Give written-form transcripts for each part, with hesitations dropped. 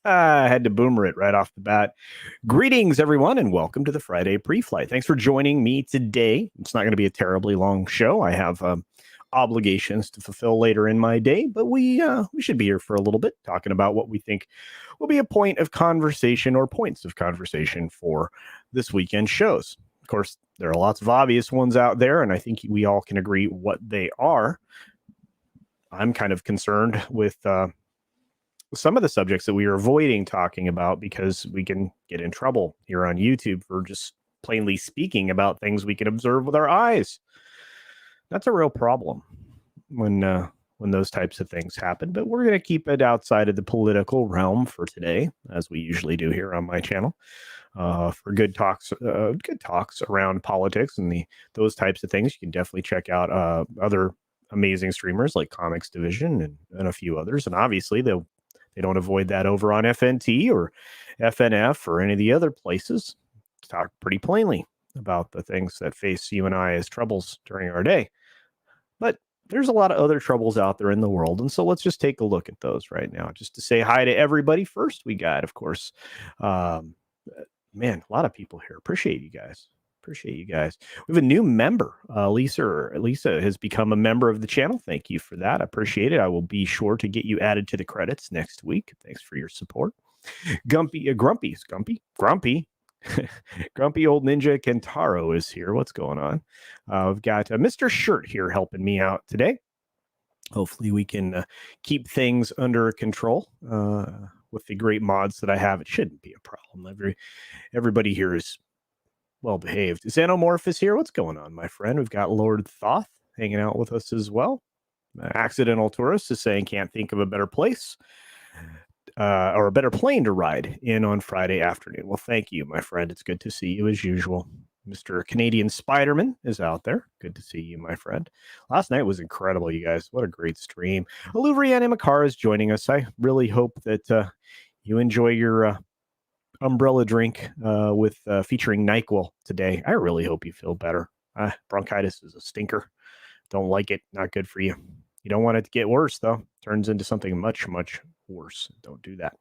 I had to boomer it right off the bat. Greetings, everyone, and welcome to the Friday pre-flight. Thanks for joining me today. It's not going to be a terribly long show. I have obligations to fulfill later in my day, but we should be here for a little bit talking about what we think will be a point of conversation or points of conversation for this weekend shows. Of course, there are lots of obvious ones out there, and I think we all can agree what they are. I'm kind of concerned with some of the subjects that we are avoiding talking about because we can get in trouble here on YouTube for just plainly speaking about things we can observe with our eyes. That's a real problem when those types of things happen. But we're going to keep it outside of the political realm for today, as we usually do here on my channel. For good talks around politics and those types of things, you can definitely check out other amazing streamers like Comics Division and a few others. And obviously, they don't avoid that over on FNT or FNF or any of the other places. Talk pretty plainly about the things that face you and I as troubles during our day. But there's a lot of other troubles out there in the world. And so let's just take a look at those right now. Just to say hi to everybody first, we got, of course, man, a lot of people here. Appreciate you guys. We have a new member. Lisa has become a member of the channel. Thank you for that. I appreciate it. I will be sure to get you added to the credits next week. Thanks for your support. Grumpy old ninja Kentaro is here. What's going on? We've got Mr. Shirt here helping me out today. Hopefully we can keep things under control with the great mods that I have. It shouldn't be a problem. Everybody here is well behaved. Xenomorph here. What's going on, my friend? We've got Lord Thoth hanging out with us as well. Accidental Tourist is saying can't think of a better place or a better plane to ride in on Friday afternoon. Well, thank you, my friend. It's good to see you as usual. Mr. Canadian Spider-Man is out there. Good to see you, my friend. Last night was incredible, you guys. What a great stream. Aluvriana Makar is joining us. I really hope that you enjoy your umbrella drink with featuring NyQuil today. I really hope you feel better. Bronchitis is a stinker. Don't like it. Not good for you. You don't want it to get worse, though. Turns into something much, much worse. Don't do that.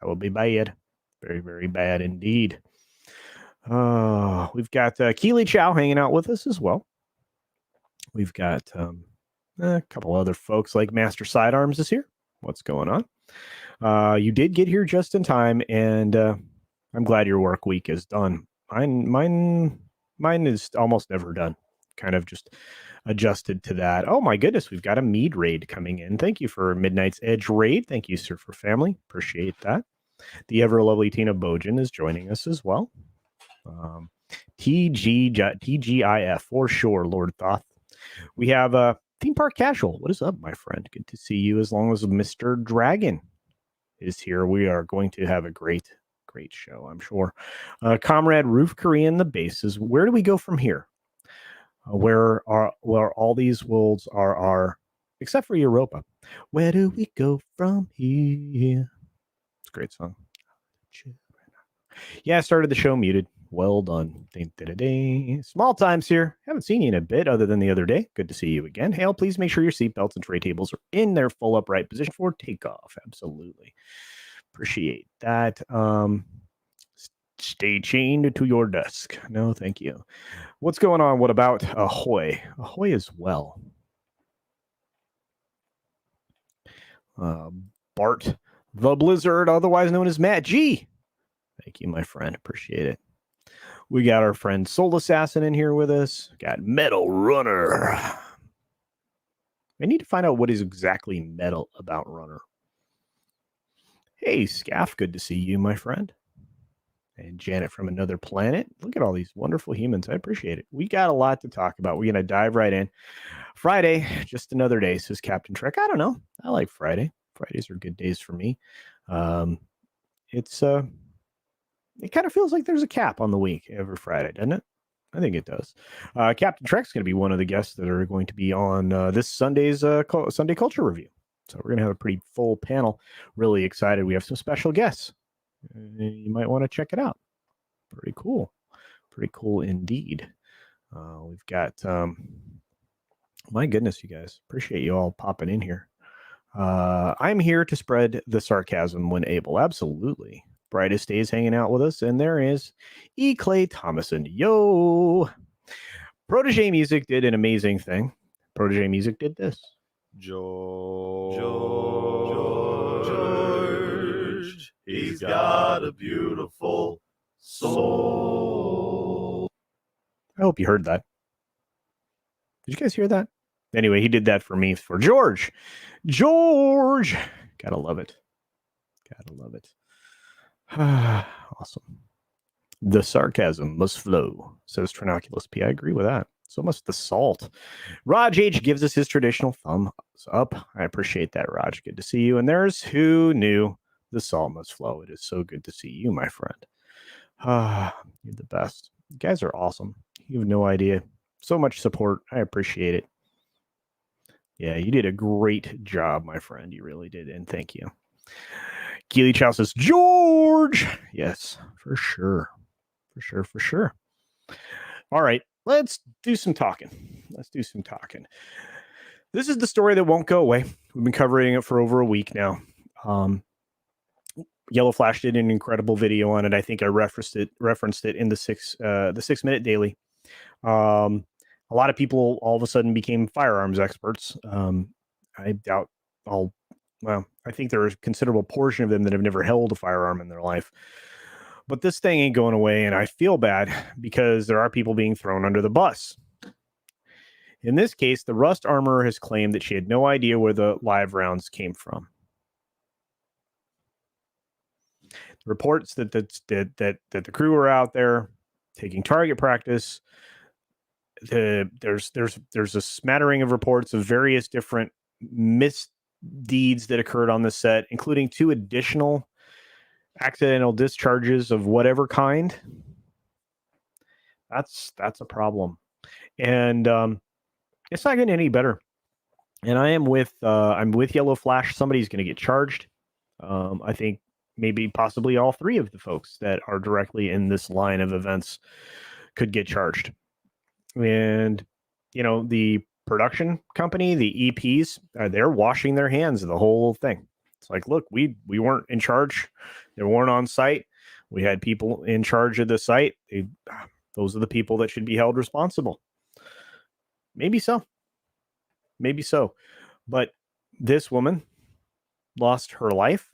That will be bad. Very, very bad indeed. We've got Keely Chow hanging out with us as well. We've got a couple other folks like Master Sidearms is here. What's going on? You did get here just in time, and I'm glad your work week is done. Mine is almost never done. Kind of just adjusted to that. Oh my goodness, we've got a Mead raid coming in. Thank you for Midnight's Edge raid. Thank you, sir, for family. Appreciate that. The ever lovely Tina Bojan is joining us as well. TGIF for sure, Lord Thoth. We have Theme Park Casual. What is up, my friend? Good to see you. As long as Mr. Dragon is here, we are going to have a great show, I'm sure. Comrade Roof Korean, the bases. Where do we go from here? Where all these worlds are, except for Europa. Where do we go from here? It's a great song. Yeah, I started the show muted. Well done. Small times here. Haven't seen you in a bit other than the other day. Good to see you again. Hale, please make sure your seatbelts and tray tables are in their full upright position for takeoff. Absolutely. Appreciate that. Stay chained to your desk. No, thank you. What's going on? What about Ahoy? Ahoy as well. Bart the Blizzard, otherwise known as Matt G. Thank you, my friend. Appreciate it. We got our friend Soul Assassin in here with us. Got Metal Runner. I need to find out what is exactly metal about Runner. Hey, Scaff, good to see you, my friend. And Janet from Another Planet. Look at all these wonderful humans. I appreciate it. We got a lot to talk about. We're going to dive right in. Friday, just another day, says Captain Trek. I don't know. I like Friday. Fridays are good days for me. It kind of feels like there's a cap on the week every Friday, doesn't it? I think it does. Captain Trek's going to be one of the guests that are going to be on this Sunday's Sunday Culture Review. So we're going to have a pretty full panel. Really excited. We have some special guests. You might want to check it out. Pretty cool. Pretty cool indeed. We've got, my goodness, you guys. Appreciate you all popping in here. I'm here to spread the sarcasm when able. Absolutely. Brightest Days hanging out with us. And there is E. Clay Thomason. Yo. Protege Music did an amazing thing. Protege Music did this. George, he's got a beautiful soul. I hope you heard that. Did you guys hear that? Anyway, he did that for me for George. George. Gotta love it. Gotta love it. Awesome. The sarcasm must flow, says Trinoculus P. I agree with that. So must the salt. Raj H gives us his traditional thumbs up. I appreciate that, Raj. Good to see you. And there's who knew the salt must flow. It is so good to see you, my friend. You're the best. You guys are awesome. You have no idea. So much support. I appreciate it. Yeah, you did a great job, my friend. You really did. And thank you. Keely Chow says, George. Yes, for sure. For sure. All right, let's do some talking. This is the story that won't go away. We've been covering it for over a week now. Yellow Flash did an incredible video on it. I think I referenced it in the 6 minute daily. A lot of people all of a sudden became firearms experts. I doubt I think there is a considerable portion of them that have never held a firearm in their life. But this thing ain't going away, and I feel bad because there are people being thrown under the bus. In this case, the Rust armorer has claimed that she had no idea where the live rounds came from. Reports that the crew were out there taking target practice. There's a smattering of reports of various different misdeeds that occurred on the set, including 2 additional accidental discharges of whatever kind. That's a problem, and it's not getting any better. And I'm with Yellow Flash. Somebody's going to get charged. I think maybe possibly all 3 of the folks that are directly in this line of events could get charged. And the production company, the EPs, they're washing their hands of the whole thing. It's like, look, we weren't in charge. They weren't on site. We had people in charge of the site. Those are the people that should be held responsible. Maybe so. But this woman lost her life,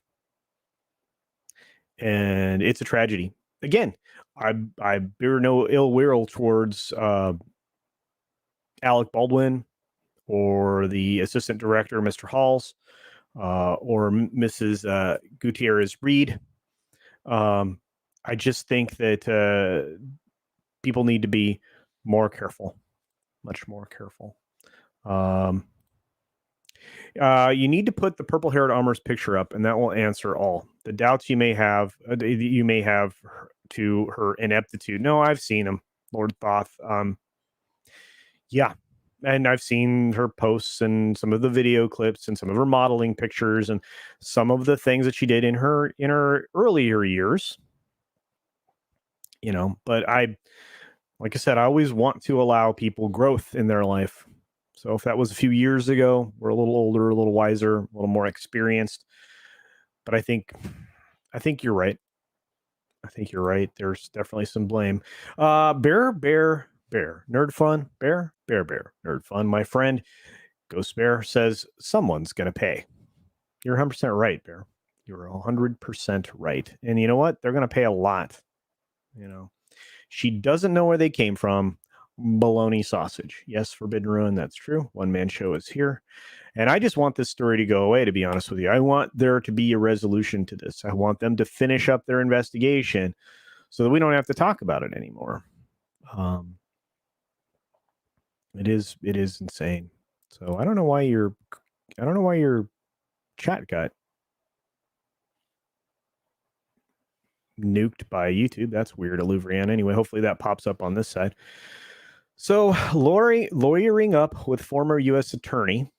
and it's a tragedy. Again, I bear no ill will towards Alec Baldwin or the assistant director, Mr. Halls, or Mrs. Gutierrez Reed. I just think that people need to be more careful, much more careful. You need to put the purple-haired armor's picture up, and that will answer all the doubts you may have. To her ineptitude. No, I've seen him, Lord Thoth. Yeah. And I've seen her posts and some of the video clips and some of her modeling pictures and some of the things that she did in her earlier years. But like I said, I always want to allow people growth in their life. So if that was a few years ago, we're a little older, a little wiser, a little more experienced. But I think you're right. There's definitely some blame. Bear. Nerd fun. Bear. Nerd fun. My friend Ghost Bear says someone's going to pay. You're 100% right, Bear. You're 100% right. And you know what? They're going to pay a lot. She doesn't know where they came from. Bologna sausage. Yes, Forbidden Ruin. That's true. One Man Show is here. And I just want this story to go away, to be honest with you. I want there to be a resolution to this. I want them to finish up their investigation so that we don't have to talk about it anymore. It is insane. So I don't know why your chat got nuked by YouTube. That's weird, Aluvrian. Anyway, hopefully that pops up on this side. So lawyering up with former U.S. attorney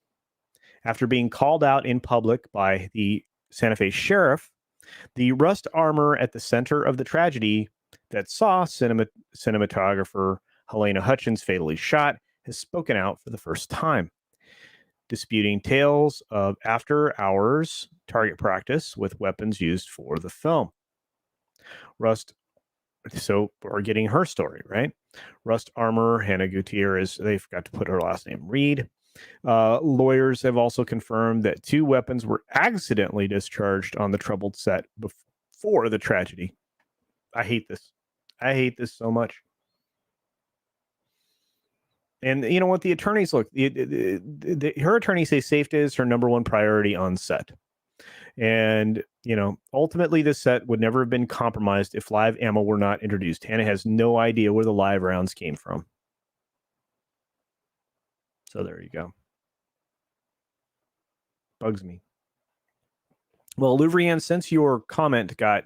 after being called out in public by the Santa Fe sheriff, the Rust armor at the center of the tragedy that saw cinematographer Helena Hutchins fatally shot has spoken out for the first time. disputing tales of after-hours target practice with weapons used for the film. Rust, so we're getting her story, right? Rust Armor, Hannah Gutierrez, they forgot to put her last name, Reed. Lawyers have also confirmed that 2 weapons were accidentally discharged on the troubled set before the tragedy. I hate this. I hate this so much. And you know what? The attorneys look. Her attorneys say safety is her number one priority on set. And ultimately, this set would never have been compromised if live ammo were not introduced. Hannah has no idea where the live rounds came from. So there you go. Bugs me. Well, Louvrian, since your comment got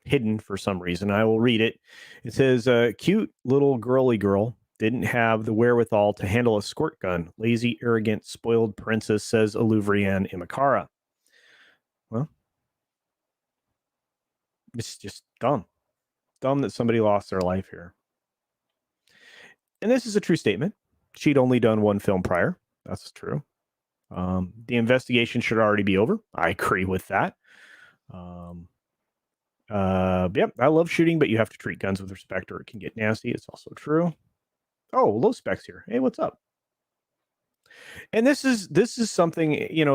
hidden for some reason, I will read it. It says, cute little girly girl didn't have the wherewithal to handle a squirt gun. Lazy, arrogant, spoiled princess, says Louvrian Imakara. Well, it's just dumb. Dumb that somebody lost their life here. And this is a true statement. She'd only done 1 film prior. That's true. The investigation should already be over. I agree with that. Yep, I love shooting, but you have to treat guns with respect or it can get nasty. It's also true. Oh, low specs here. Hey, what's up? And this is something,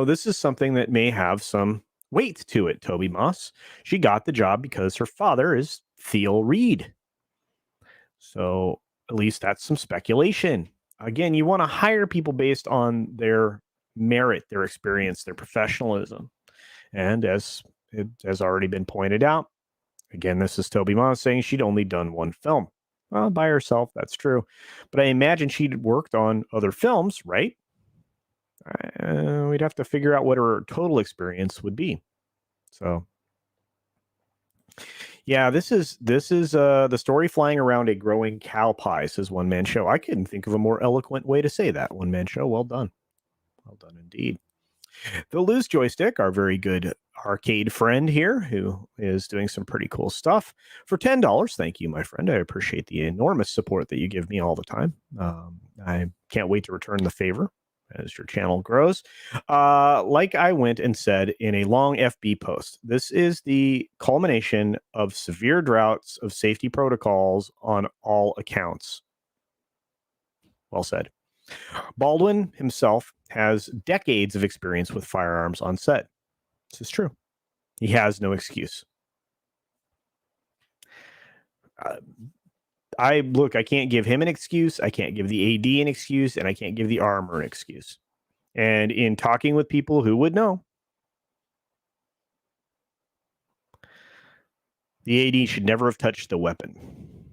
this is something that may have some weight to it, Toby Moss. She got the job because her father is Theo Reed. So at least that's some speculation. Again, you want to hire people based on their merit, their experience, their professionalism. And as it has already been pointed out, again, this is Toby Moss saying she'd only done 1 film. Well, by herself, that's true. But I imagine she'd worked on other films, right? We'd have to figure out what her total experience would be. So, yeah, this is the story flying around a growing cow pie, says One Man Show. I couldn't think of a more eloquent way to say that. One Man Show, well done. Well done indeed. The Loose Joystick, our very good arcade friend here, who is doing some pretty cool stuff for $10. Thank you, my friend. I appreciate the enormous support that you give me all the time. I can't wait to return the favor as your channel grows. Like I went and said in a long FB post, this is the culmination of severe droughts of safety protocols on all accounts. Well said. Baldwin himself has decades of experience with firearms on set. This is true. He has no excuse. I can't give him an excuse. I can't give the AD an excuse, and I can't give the armor an excuse. And in talking with people who would know, the AD should never have touched the weapon.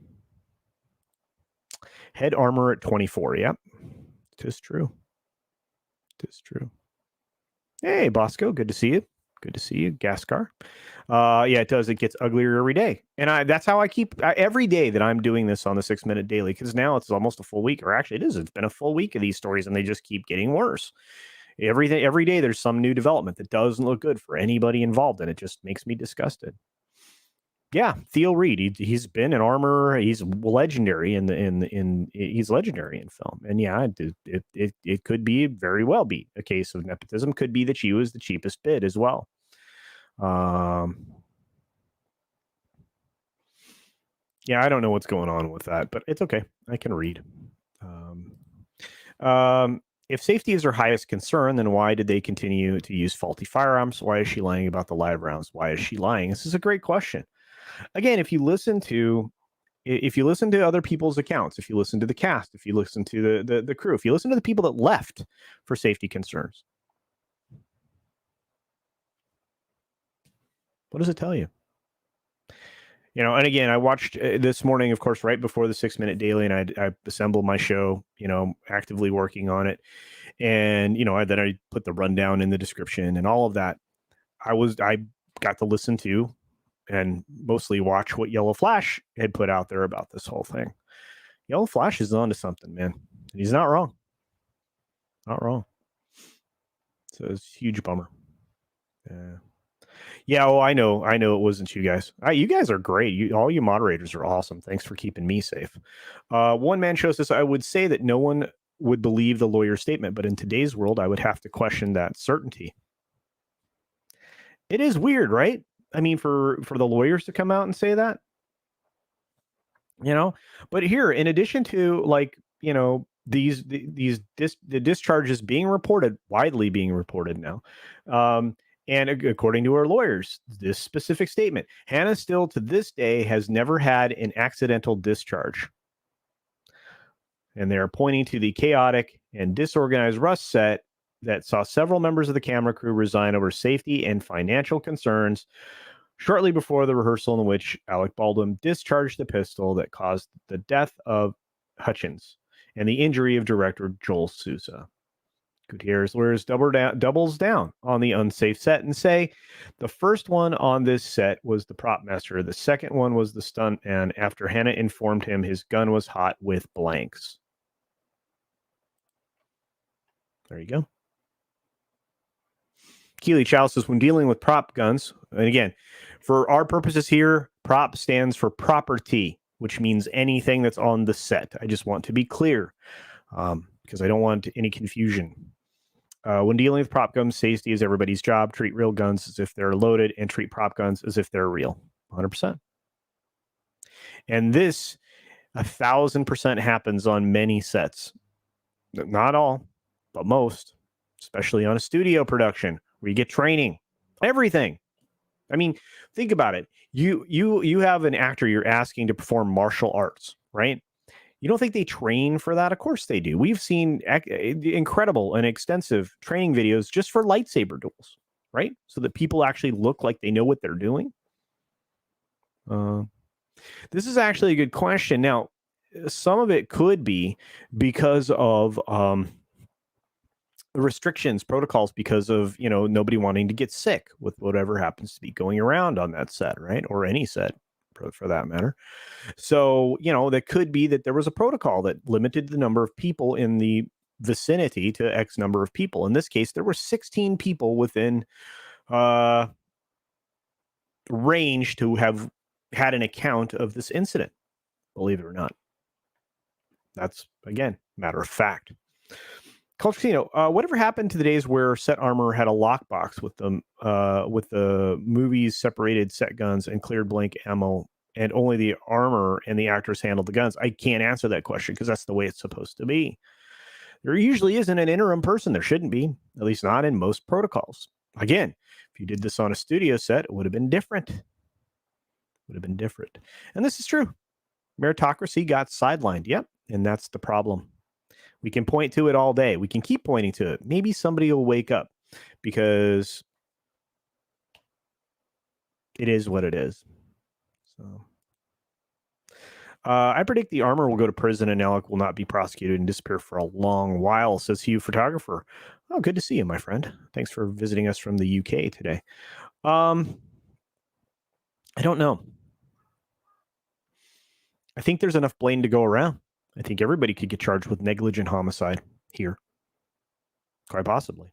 Head armor at 24. Yep. Tis true. Tis true. Hey, Bosco. Good to see you. Good to see you, Gascar. Yeah, it does. It gets uglier every day. And that's how I keep every day that I'm doing this on the 6 Minute Daily, because now it's almost a full week, or actually it is. It's been a full week of these stories and they just keep getting worse. Every day there's some new development that doesn't look good for anybody involved, and it just makes me disgusted. Yeah, Theo Reed. He's been an armor. He's legendary he's legendary in film. And yeah, it could be very well be a case of nepotism. Could be that she was the cheapest bid as well. Yeah, I don't know what's going on with that, but it's okay. I can read. If safety is her highest concern, then why did they continue to use faulty firearms? Why is she lying about the live rounds? Why is she lying? This is a great question. Again, if you listen to other people's accounts, if you listen to the cast, if you listen to the crew, if you listen to the people that left for safety concerns, what does it tell you? And again, I watched this morning, of course, right before the 6 Minute Daily, and I assembled my show, actively working on it. And, then I put the rundown in the description and all of that. I got to listen to and mostly watch what Yellow Flash had put out there about this whole thing. Yellow Flash is onto something, man. He's not wrong. Not wrong. So it's a huge bummer. Yeah, well, I know it wasn't you guys. You guys are great. All you moderators are awesome. Thanks for keeping me safe. One Man Show says, I would say that no one would believe the lawyer's statement. But in today's world, I would have to question that certainty. It is weird, right? I mean, for the lawyers to come out and say that, but here, in addition to the discharges being reported, widely being reported now, and according to her lawyers, this specific statement, Hannah still to this day has never had an accidental discharge. And they're pointing to the chaotic and disorganized Rust set that saw several members of the camera crew resign over safety and financial concerns shortly before the rehearsal in which Alec Baldwin discharged the pistol that caused the death of Hutchins and the injury of director Joel Souza. Gutierrez lawyers doubles down on the unsafe set and say the first one on this set was the prop master. The second one was the stuntman after Hannah informed him his gun was hot with blanks. There you go. Keely Chow says, when dealing with prop guns, and again, for our purposes here, prop stands for property, which means anything that's on the set. I just want to be clear because I don't want any confusion. When dealing with prop guns, safety is everybody's job. Treat real guns as if they're loaded and treat prop guns as if they're real. 100%. And this 1,000% happens on many sets. Not all, but most, especially on a studio production where you get training, everything. I mean, think about it. You have an actor you're asking to perform martial arts, right? You don't think they train for that? Of course they do. We've seen incredible and extensive training videos just for lightsaber duels, right? So that people actually look like they know what they're doing. This is actually a good question. Now, some of it could be because of restrictions, protocols, because of, nobody wanting to get sick with whatever happens to be going around on that set, right? Or any set for that matter. So, that could be that there was a protocol that limited the number of people in the vicinity to X number of people. In this case, there were 16 people within range to have had an account of this incident, believe it or not. That's, again, matter of fact. CultureCasino, whatever happened to the days where Set Armor had a lockbox with the movie's separated set guns and cleared blank ammo, and only the armor and the actors handled the guns? I can't answer that question because that's the way it's supposed to be. There usually isn't an interim person. There shouldn't be, at least not in most protocols. Again, if you did this on a studio set, it would have been different. And this is true. Meritocracy got sidelined. Yep. And that's the problem. We can point to it all day. We can keep pointing to it. Maybe somebody will wake up because it is what it is. So I predict the armor will go to prison and Alec will not be prosecuted and disappear for a long while, says Hugh Photographer. Oh, good to see you, my friend. Thanks for visiting us from the UK today. I don't know. I think there's enough blame to go around. I think everybody could get charged with negligent homicide here. Quite possibly.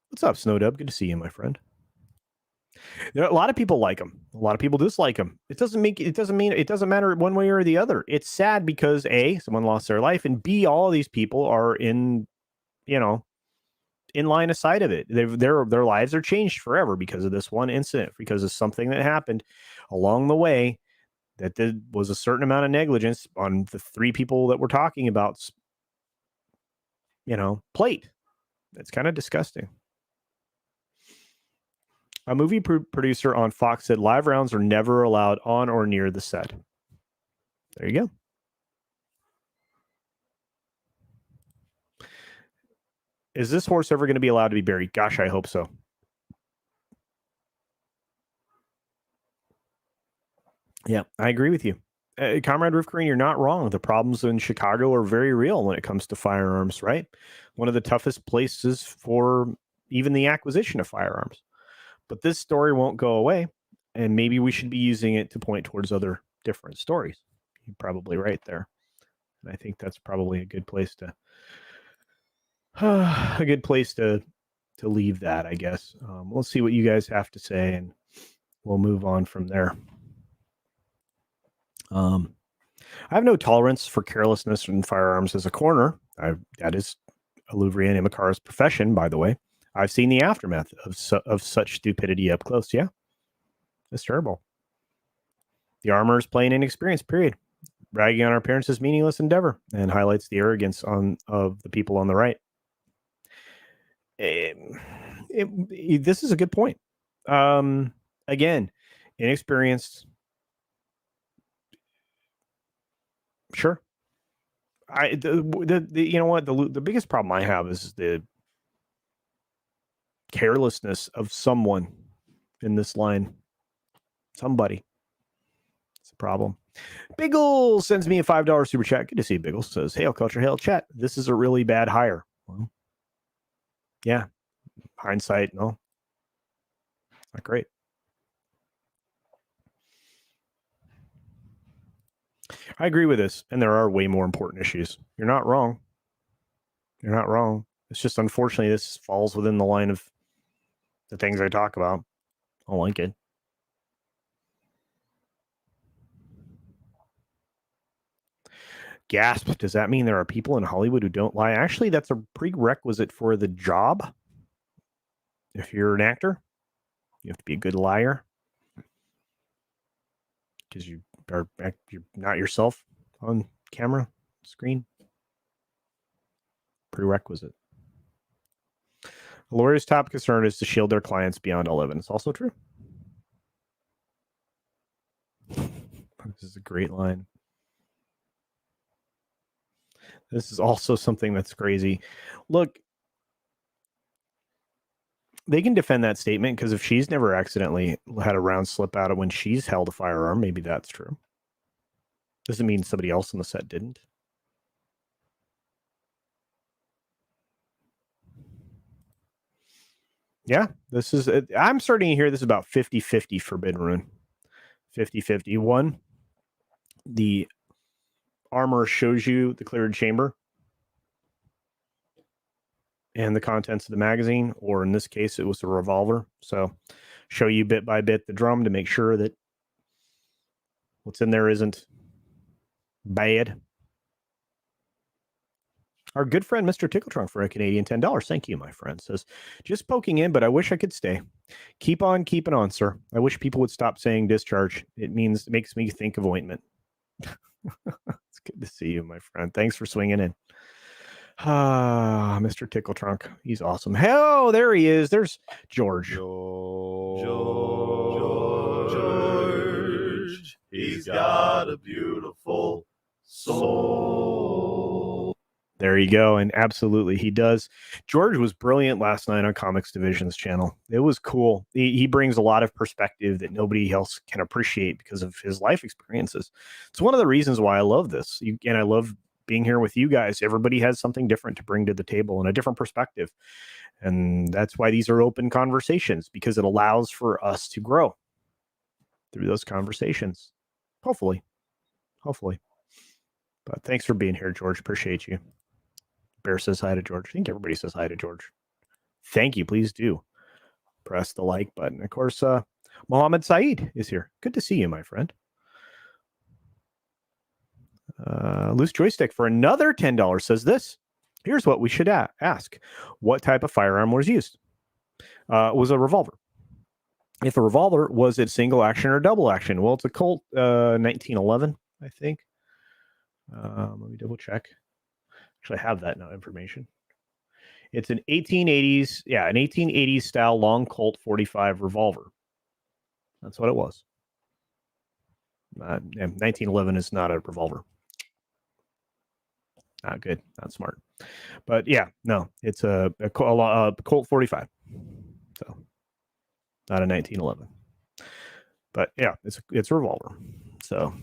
What's up, Snowdub? Good to see you, my friend. There are a lot of people like him. A lot of people dislike him. It doesn't matter one way or the other. It's sad because A, someone lost their life, and B, all of these people are in line of sight of it. Their lives are changed forever because of this one incident, because of something that happened along the way that was a certain amount of negligence on the three people that we're talking about, plate. That's kind of disgusting. A movie producer on Fox said live rounds are never allowed on or near the set. There you go. Is this horse ever going to be allowed to be buried? Gosh, I hope so. Yeah, I agree with you. Comrade Rifkarin, you're not wrong. The problems in Chicago are very real when it comes to firearms, right? One of the toughest places for even the acquisition of firearms. But this story won't go away, and maybe we should be using it to point towards other different stories. You're probably right there. And I think that's probably a good place to leave that, I guess. Let's see what you guys have to say, and we'll move on from there. I have no tolerance for carelessness in firearms as a coroner. That is Aluvrian Imakar's profession, by the way. I've seen the aftermath of such stupidity up close. Yeah, it's terrible. The armor is plain inexperienced, period. Bragging on our parents is meaningless endeavor and highlights the arrogance of the people on the right. This is a good point. Again, inexperienced. Sure. You know what, the biggest problem I have is the carelessness of someone in this line. Somebody. It's a problem. Biggle sends me a $5 super chat. Good to see you, Biggle. Says, "Hail Culture, hail chat. This is a really bad hire." Well, yeah. Hindsight, no. Not great. I agree with this, and there are way more important issues. You're not wrong. You're not wrong. It's just unfortunately this falls within the line of the things I talk about. I don't like it. Gasp. Does that mean there are people in Hollywood who don't lie? Actually, that's a prerequisite for the job. If you're an actor, you have to be a good liar because you're not yourself on camera, screen. Prerequisite. A lawyer's top concern is to shield their clients beyond all evidence. Also true. This is a great line. This is also something that's crazy. Look, they can defend that statement because if she's never accidentally had a round slip out of when she's held a firearm, maybe that's true. Doesn't mean somebody else on the set didn't. Yeah, this is, I'm starting to hear this about 50-50 Forbidden Rune. 50-50. One, the armor shows you the cleared chamber and the contents of the magazine, or in this case, it was a revolver. So show you bit by bit the drum to make sure that what's in there isn't bad. Our good friend, Mr. Tickletrunk, for a Canadian $10. Thank you, my friend. Says, just poking in, but I wish I could stay. Keep on keeping on, sir. I wish people would stop saying discharge. It makes me think of ointment. It's good to see you, my friend. Thanks for swinging in. Mr. Tickletrunk. He's awesome. Hell, there he is. There's George. George, he's got a beautiful soul. There you go. And absolutely, he does. George was brilliant last night on Comics Division's channel. It was cool. He brings a lot of perspective that nobody else can appreciate because of his life experiences. It's one of the reasons why I love this. And I love being here with you guys. Everybody has something different to bring to the table and a different perspective. And that's why these are open conversations, because it allows for us to grow through those conversations. Hopefully. But thanks for being here, George. Appreciate you. Bear says hi to George. I think everybody says hi to George. Thank you. Please do press the like button. Of course, Mohammed Saeed is here. Good to see you, my friend. Loose Joystick for another $10 says this. Here's what we should ask. What type of firearm was used? It was a revolver. If a revolver, was it single action or double action? Well, it's a Colt 1911, I think. Let me double check. Actually, I have that now information. It's an 1880s style long Colt 45 revolver. That's what it was. 1911 is not a revolver. Not good, not smart. But yeah, no, it's a Colt 45. So not a 1911. But yeah, it's a revolver. So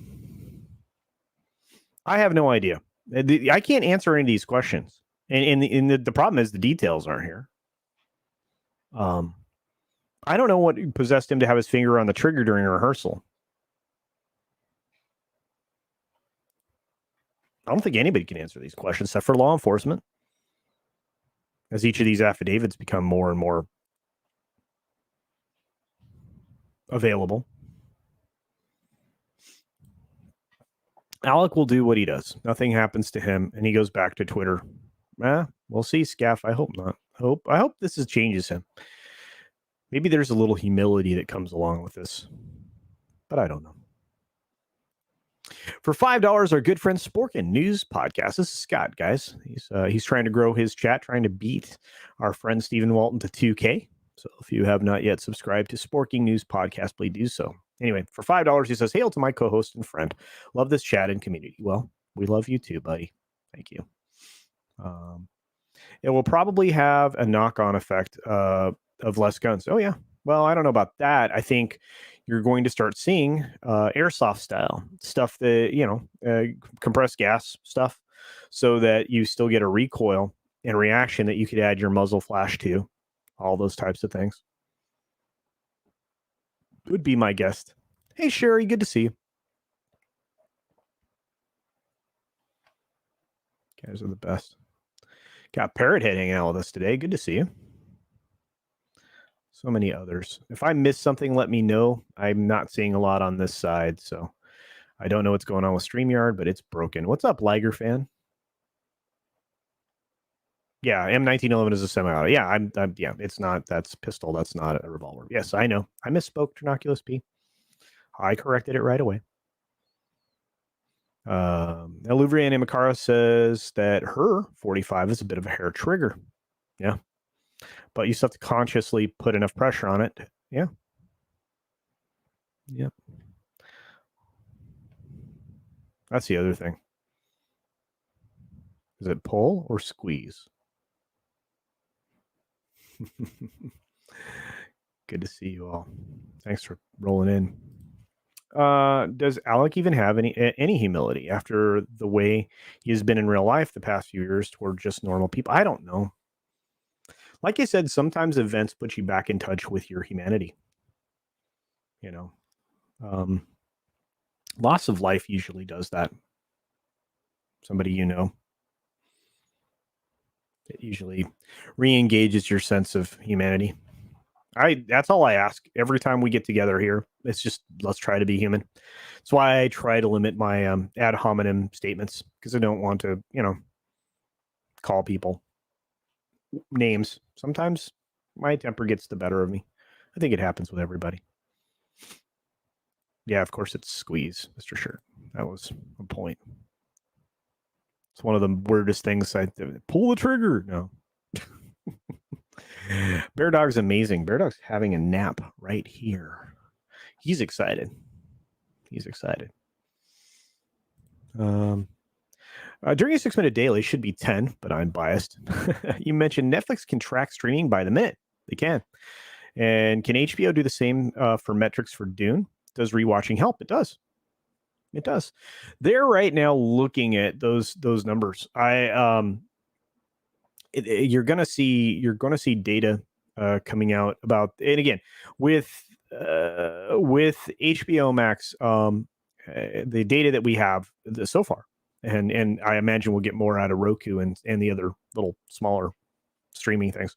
I have no idea. I can't answer any of these questions. And the problem is the details aren't here. I don't know what possessed him to have his finger on the trigger during rehearsal. I don't think anybody can answer these questions except for law enforcement. As each of these affidavits become more and more available. Alec will do what he does. Nothing happens to him, and he goes back to Twitter. We'll see, Scaff. I hope not. I hope this changes him. Maybe there's a little humility that comes along with this, but I don't know. For $5, our good friend Sporkin News Podcast. This is Scott, guys. He's trying to grow his chat, trying to beat our friend Stephen Walton to 2K. So if you have not yet subscribed to Sporking News Podcast, please do so. Anyway, for $5, he says, "Hail to my co-host and friend. Love this chat and community." Well, we love you too, buddy. Thank you. It will probably have a knock-on effect of less guns. Oh, yeah. Well, I don't know about that. I think you're going to start seeing airsoft style stuff that, compressed gas stuff, so that you still get a recoil and reaction that you could add your muzzle flash to. All those types of things would be my guess. Hey, Sherry, good to see you. Guys are the best. Got Parrothead hanging out with us today. Good to see you. So many others. If I missed something, let me know. I'm not seeing a lot on this side, so I don't know what's going on with StreamYard, but it's broken. What's up, Liger fan? Yeah, M1911 is a semi-auto. Yeah, yeah, it's not. That's pistol. That's not a revolver. Yes, I know. I misspoke, Trinoculus P. I corrected it right away. Eluvrian Imakara says that her 45 is a bit of a hair trigger. Yeah. But you still have to consciously put enough pressure on it. Yeah. Yep. That's the other thing. Is it pull or squeeze? Good to see you all. Thanks for rolling in. Does Alec even have any humility after the way he has been in real life the past few years toward just normal people? I don't know. Like I said, sometimes events put you back in touch with your humanity. Loss of life usually does that. Somebody it usually re-engages your sense of humanity. That's all I ask every time we get together here. It's just, let's try to be human. That's why I try to limit my ad hominem statements, because I don't want to, call people names. Sometimes my temper gets the better of me. I think it happens with everybody. Yeah, of course it's squeeze, Mr. Shirt. That was a point. It's one of the weirdest things. I pull the trigger. No. Bear Dog's amazing. Bear Dog's having a nap right here. He's excited. During a 6-minute daily should be 10, but I'm biased. You mentioned Netflix can track streaming by the minute. They can. And can HBO do the same for metrics for Dune? Does rewatching help? It does. They're right now looking at those numbers. You're gonna see data coming out about, and again with HBO Max, the data that we have so far, and I imagine we'll get more out of Roku and the other little smaller streaming things.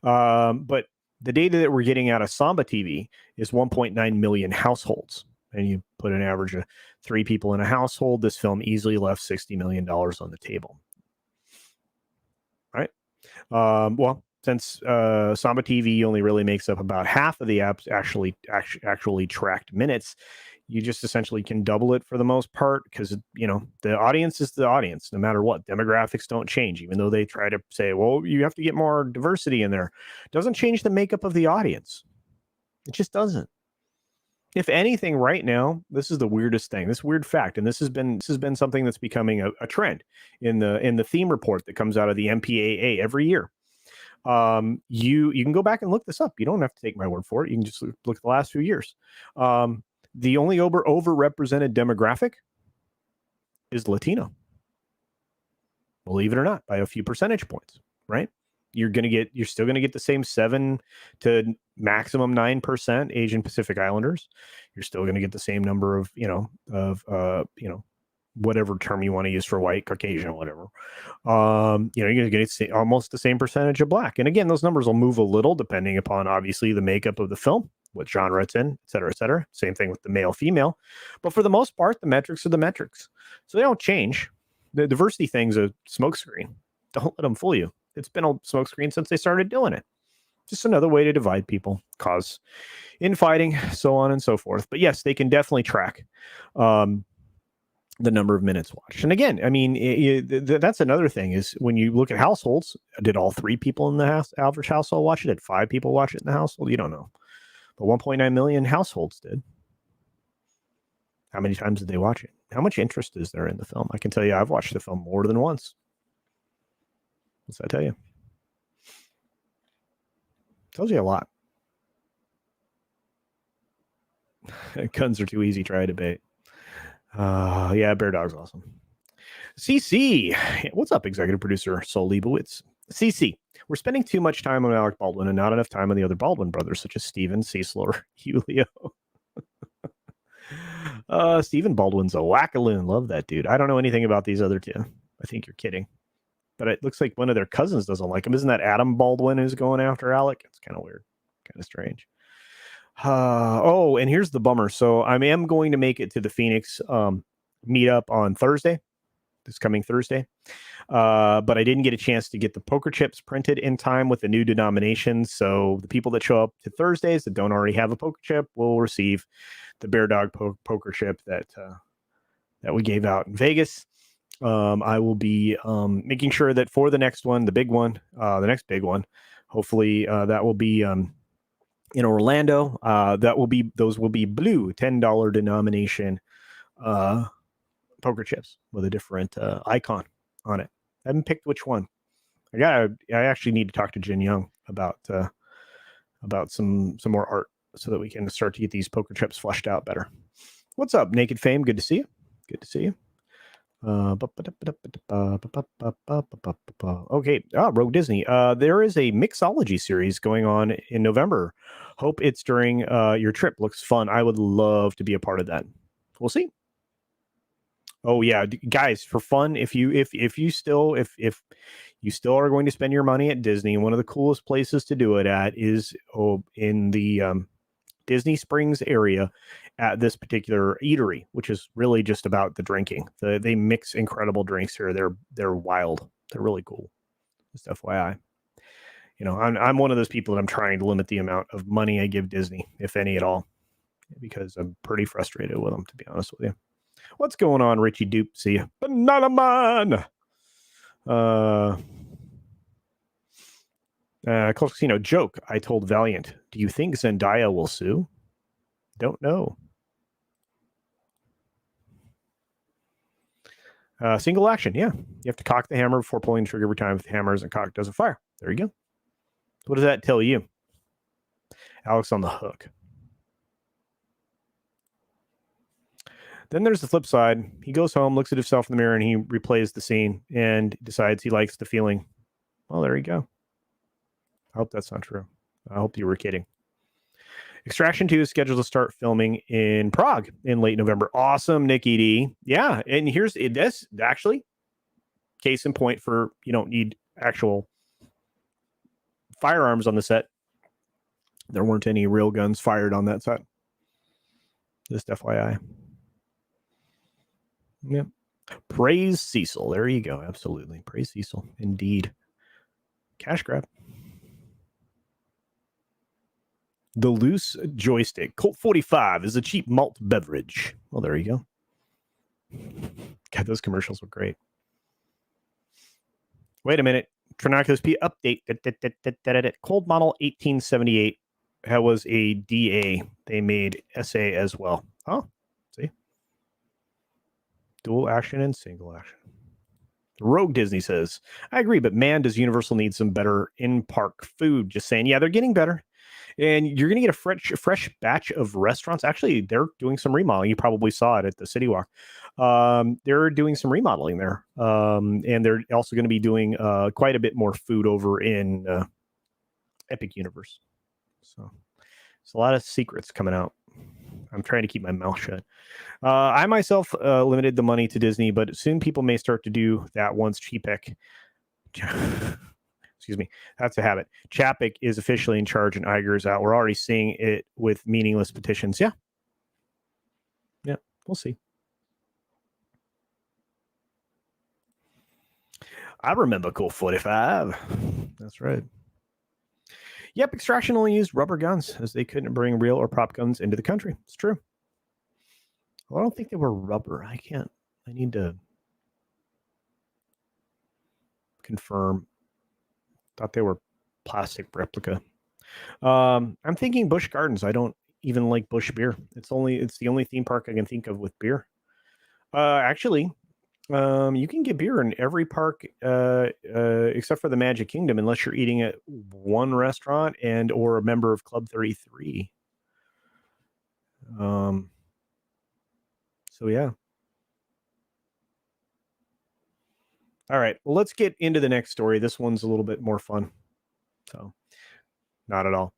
But the data that we're getting out of Samba TV is 1.9 million households. And you put an average of 3 people in a household, this film easily left $60 million on the table. Right? Well, since Samba TV only really makes up about half of the app's actually tracked minutes, you just essentially can double it for the most part, because the audience is the audience no matter what. Demographics don't change, even though they try to say, well, you have to get more diversity in there. It doesn't change the makeup of the audience. It just doesn't. If anything, right now, this is the weirdest thing, this weird fact, and this has been something that's becoming a trend in the theme report that comes out of the MPAA every year. You can go back and look this up. You don't have to take my word for it. You can just look at the last few years. The only overrepresented demographic is Latino. Believe it or not, by a few percentage points, right? You're still going to get the same 7 to maximum 9% Asian Pacific Islanders. You're still going to get the same number of, whatever term you want to use for white, Caucasian, whatever. You're going to get almost the same percentage of black. And again, those numbers will move a little depending upon obviously the makeup of the film. what genre it's in, et cetera, et cetera. Same thing with the male, female. But for the most part, the metrics are the metrics. So they don't change. The diversity thing's a smokescreen. Don't let them fool you. It's been a smokescreen since they started doing it. Just another way to divide people, cause infighting, so on and so forth. But yes, they can definitely track the number of minutes watched. And again, I mean, that's another thing is when you look at households, did all 3 people in the average household watch it? Did 5 people watch it in the household? You don't know. But 1.9 million households did. How many times did they watch it? How much interest is there in the film? I can tell you I've watched the film more than once. What's that tell you? Tells you a lot. Guns are too easy. Try a debate. Yeah, Bear Dog's awesome. CC, what's up, executive producer Sol Leibowitz? CC, we're spending too much time on Alec Baldwin and not enough time on the other Baldwin brothers, such as Steven, Cecil, or Julio. Stephen Baldwin's a wackaloon. Love that dude. I don't know anything about these other 2. I think you're kidding. But it looks like one of their cousins doesn't like him. Isn't that Adam Baldwin who's going after Alec? It's kind of weird. Kind of strange. Oh, and here's the bummer. So I am going to make it to the Phoenix meetup on Thursday, this coming Thursday. But I didn't get a chance to get the poker chips printed in time with the new denominations. So the people that show up to Thursdays that don't already have a poker chip will receive the Bear Dog poker chip that we gave out in Vegas. I will be making sure that for the next one, the big one, the next big one, hopefully that will be in Orlando. Those will be blue $10 denomination poker chips with a different icon on it. I haven't picked which one. I actually need to talk to Jin Young about some more art so that we can start to get these poker chips fleshed out better. What's up, Naked Fame? Good to see you. Good to see you. Okay. Rogue Disney. There is a mixology series going on in November. Hope it's during your trip. Looks fun. I would love to be a part of that. We'll see. Oh yeah, guys, for fun, if you still are going to spend your money at Disney, one of the coolest places to do it at is in the Disney Springs area at this particular eatery, which is really just about the drinking. They mix incredible drinks here. They're wild. They're really cool. Just FYI. You know, I'm one of those people that I'm trying to limit the amount of money I give Disney, if any at all, because I'm pretty frustrated with them, to be honest with you. What's going on, Richie Dupe? See you. Banana Man. CultureCasino joke. I told Valiant, do you think Zendaya will sue? Don't know. Single action. Yeah. You have to cock the hammer before pulling the trigger every time if the hammer isn't cocked, doesn't fire. There you go. What does that tell you? Alex on the hook. Then there's the flip side. He goes home, looks at himself in the mirror, and he replays the scene and decides he likes the feeling. Well, there you go. I hope that's not true. I hope you were kidding. Extraction 2 is scheduled to start filming in Prague in late November. Awesome, Nikki D. Yeah, and here's this actually case in point for you don't need actual firearms on the set. There weren't any real guns fired on that set. Just FYI. Yeah. Praise Cecil. There you go. Absolutely. Praise Cecil. Indeed. Cash grab. The loose joystick. Colt 45 is a cheap malt beverage. Well, there you go. God, those commercials were great. Wait a minute. Trinoculus P update. Cold model 1878. That was a DA. They made SA as well. Oh, see? Dual action and single action. Rogue Disney says, I agree, but man, does Universal need some better in-park food. Just saying, yeah, they're getting better. And you're going to get a fresh batch of restaurants. Actually, they're doing some remodeling. You probably saw it at the City Walk. They're doing some remodeling there. And they're also going to be doing quite a bit more food over in Epic Universe. So there's a lot of secrets coming out. I'm trying to keep my mouth shut. I myself limited the money to Disney, but soon people may start to do that once Cheapek excuse me, that's a habit. Chapek is officially in charge and Iger is out. We're already seeing it with meaningless petitions. Yeah. Yeah, we'll see. I remember Cool 45. That's right. Yep, Extraction only used rubber guns as they couldn't bring real or prop guns into the country. It's true. Well, I don't think they were rubber. I need to confirm. Thought they were plastic replica. I'm thinking Busch Gardens. I don't even like Busch beer. It's the only theme park I can think of with beer. Actually, you can get beer in every park except for the Magic Kingdom, unless you're eating at one restaurant and or a member of Club 33. So yeah. All right. Well, let's get into the next story. This one's a little bit more fun. So, not at all.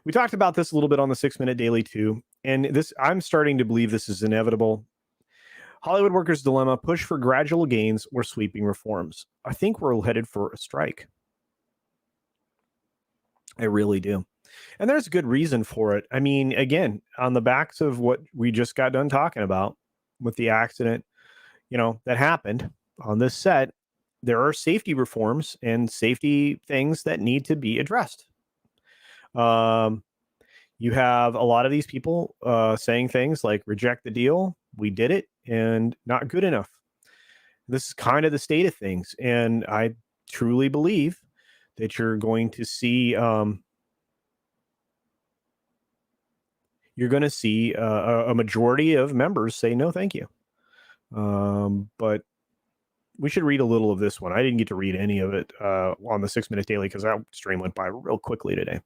We talked about this a little bit on the 6-Minute Daily too, and I'm starting to believe this is inevitable. Hollywood workers' dilemma: push for gradual gains or sweeping reforms. I think we're headed for a strike. I really do. And there's a good reason for it. I mean, again, on the backs of what we just got done talking about with the accident, that happened on this set, there are safety reforms and safety things that need to be addressed. You have a lot of these people saying things like reject the deal, we did it, and not good enough. This is kind of the state of things. And I truly believe that you're going to see a majority of members say no, thank you. But we should read a little of this one. I didn't get to read any of it on the 6-Minute Daily because that stream went by real quickly today.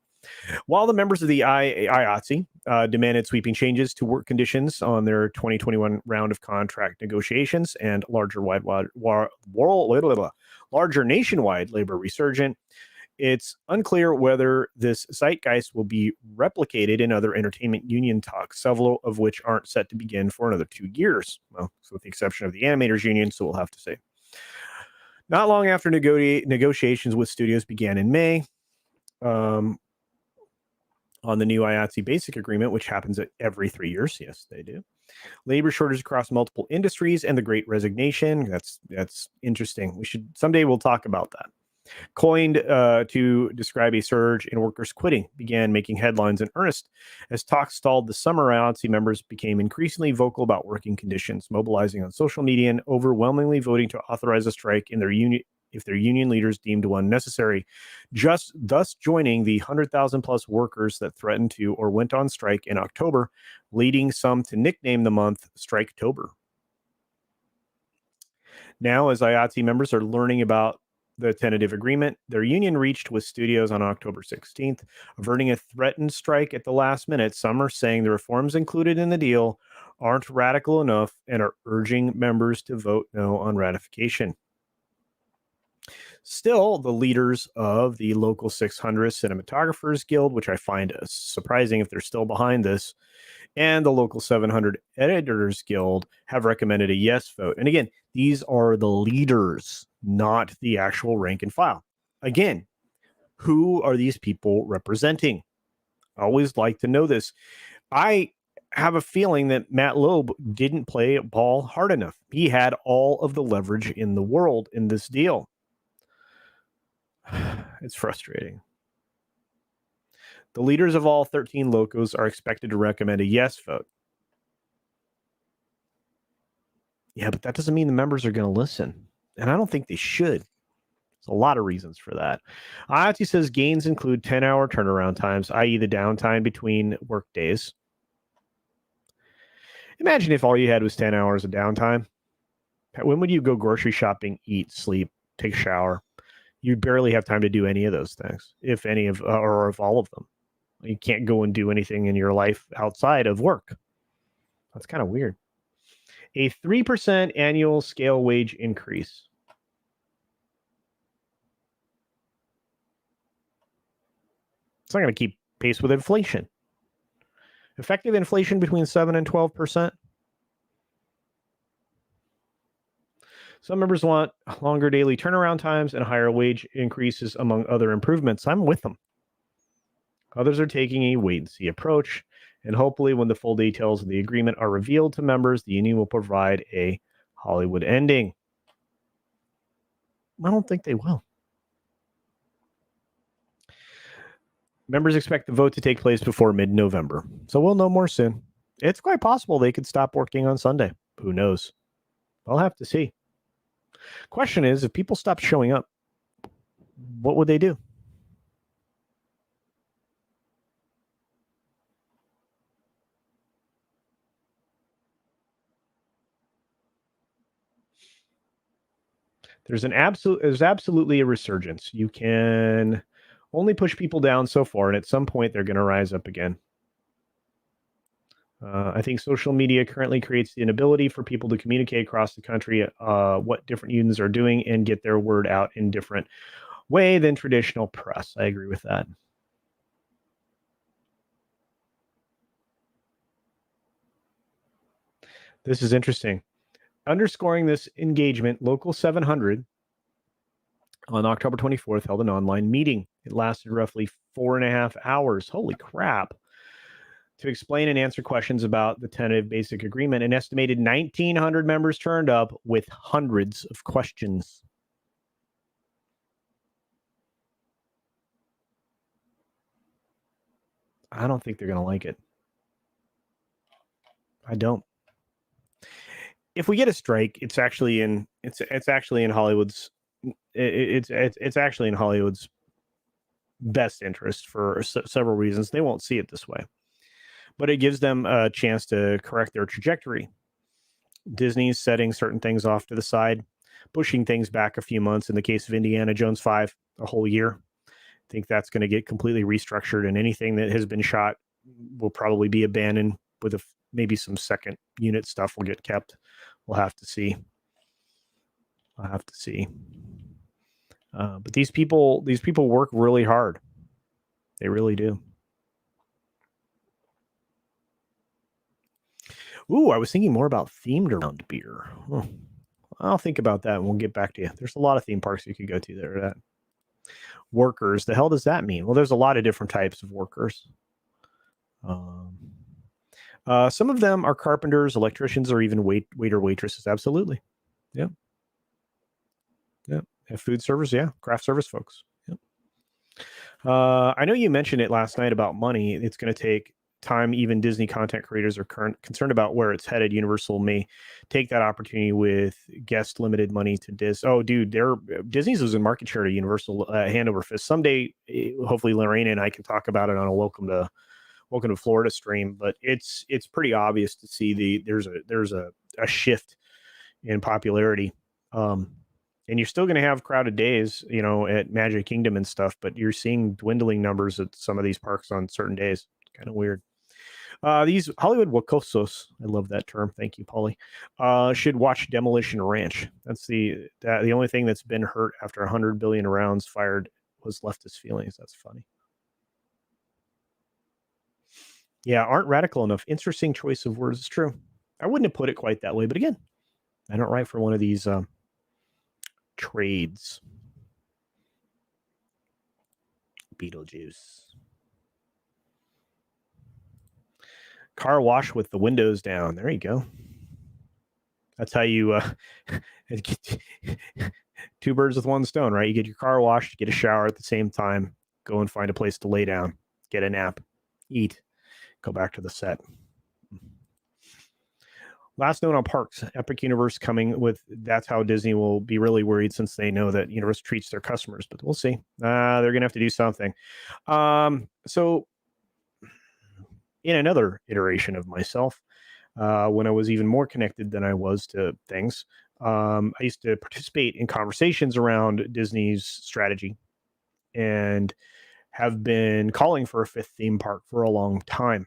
While the members of the IATSE demanded sweeping changes to work conditions on their 2021 round of contract negotiations and larger nationwide labor resurgence, it's unclear whether this zeitgeist will be replicated in other entertainment union talks, several of which aren't set to begin for another 2 years. Well, so with the exception of the animators union, so we'll have to say. Not long after negotiations with studios began in May, on the new IATSE basic agreement, which happens at every 3 years. Yes, they do. Labor shortage across multiple industries and the Great Resignation. That's interesting. Someday we'll talk about that. Coined to describe a surge in workers quitting, began making headlines in earnest. As talks stalled this summer, IATSE members became increasingly vocal about working conditions, mobilizing on social media and overwhelmingly voting to authorize a strike in their union if their union leaders deemed one necessary, thus joining the 100,000 plus workers that threatened to or went on strike in October, leading some to nickname the month Striketober. Now, as IATSE members are learning about the tentative agreement their union reached with studios on October 16th, averting a threatened strike at the last minute, some are saying the reforms included in the deal aren't radical enough and are urging members to vote no on ratification. Still, the leaders of the Local 600 Cinematographers Guild, which I find surprising if they're still behind this, and the Local 700 Editors Guild have recommended a yes vote. And again, these are the leaders, not the actual rank and file. Again, who are these people representing? I always like to know this. I have a feeling that Matt Loeb didn't play ball hard enough. He had all of the leverage in the world in this deal. It's frustrating. The leaders of all 13 locos are expected to recommend a yes vote. Yeah, but that doesn't mean the members are going to listen. And I don't think they should. There's a lot of reasons for that. IATSE says gains include 10-hour turnaround times, i.e. the downtime between work days. Imagine if all you had was 10 hours of downtime. When would you go grocery shopping, eat, sleep, take a shower? You barely have time to do any of those things, if any of, or if all of them. You can't go and do anything in your life outside of work. That's kind of weird. A 3% annual scale wage increase. It's not going to keep pace with inflation. Effective inflation between 7 and 12%. Some members want longer daily turnaround times and higher wage increases, among other improvements. I'm with them. Others are taking a wait and see approach, and hopefully, when the full details of the agreement are revealed to members, the union will provide a Hollywood ending. I don't think they will. Members expect the vote to take place before mid-November, so we'll know more soon. It's quite possible they could stop working on Sunday. Who knows? I'll have to see. Question is, if people stopped showing up, what would they do? There's absolutely a resurgence. You can only push people down so far, and at some point they're going to rise up again. I think social media currently creates the inability for people to communicate across the country what different unions are doing and get their word out in different way than traditional press. I agree with that. This is interesting. Underscoring this engagement, Local 700 on October 24th held an online meeting. It lasted roughly 4.5 hours. Holy crap. To explain and answer questions about the tentative basic agreement. An estimated 1,900 members turned up with hundreds of questions. I don't think they're going to like it. I don't. If we get a strike, it's actually in Hollywood's it's actually in Hollywood's best interest for several reasons. They won't see it this way, but it gives them a chance to correct their trajectory. Disney's setting certain things off to the side, pushing things back a few months. In the case of Indiana Jones 5, a whole year. I think that's going to get completely restructured, and anything that has been shot will probably be abandoned with maybe some second unit stuff will get kept. We'll have to see. I'll have to see. But these people work really hard. They really do. Ooh, I was thinking more about themed around beer. Oh, I'll think about that and we'll get back to you. There's a lot of theme parks you could go to there. That workers, the hell does that mean? Well, there's a lot of different types of workers. Some of them are carpenters, electricians, or even waiter waitresses. Absolutely. Yeah. Yeah. Food service. Yeah. Craft service folks. Yeah. I know you mentioned it last night about money. It's going to take time. Even Disney content creators are concerned about where it's headed. Universal may take that opportunity with guest limited money to Disney. Oh, dude, Disney's losing market share to Universal hand over fist. Someday, hopefully, Lorraine and I can talk about it on a Welcome to Florida stream. But it's pretty obvious to see there's a shift in popularity. And you're still going to have crowded days, at Magic Kingdom and stuff, but you're seeing dwindling numbers at some of these parks on certain days. Kind of weird. These Hollywood Wacosos, I love that term. Thank you, Paulie. Should watch Demolition Ranch. That's the only thing that's been hurt after 100 billion rounds fired was leftist feelings. That's funny. Yeah, aren't radical enough. Interesting choice of words. It's true. I wouldn't have put it quite that way, but again, I don't write for one of these trades. Beetlejuice. Car wash with the windows down. There you go. That's how you two birds with one stone, right? You get your car washed, get a shower at the same time, go and find a place to lay down, get a nap, eat, go back to the set. Last note on parks, Epic Universe coming with, that's how Disney will be really worried since they know that Universe treats their customers, but we'll see. They're going to have to do something. So in another iteration of myself, when I was even more connected than I was to things, I used to participate in conversations around Disney's strategy and have been calling for a fifth theme park for a long time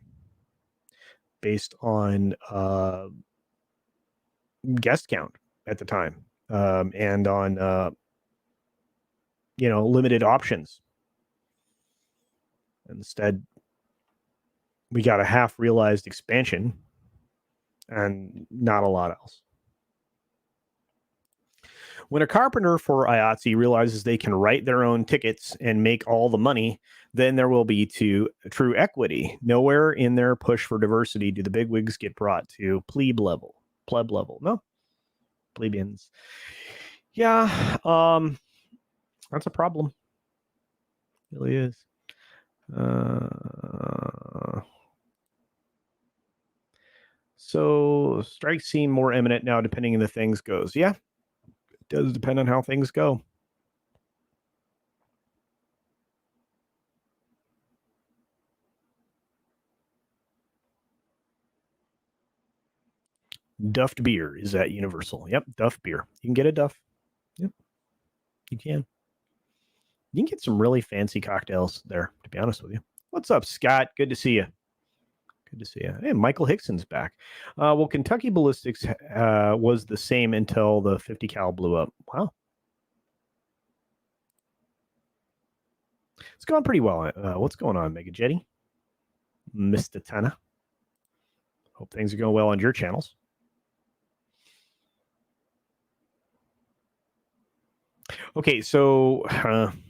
based on guest count at the time, and on limited options. Instead, we got a half realized expansion and not a lot else. When a carpenter for IATSE realizes they can write their own tickets and make all the money, then there will be true equity. Nowhere in their push for diversity do the bigwigs get brought to plebe level. No, plebeians. Yeah, that's a problem. It really is. So strikes seem more imminent now, depending on the things goes. Yeah, it does depend on how things go. Duffed beer is at Universal. Yep, Duff beer. You can get a Duff. Yep, you can. You can get some really fancy cocktails there, to be honest with you. What's up, Scott? Good to see you. Good to see you. Hey, Michael Hickson's back. Well, Kentucky Ballistics was the same until the 50 cal blew up. Wow. It's going pretty well. What's going on, Mega Jetty? Mr. Tana. Hope things are going well on your channels. Okay, so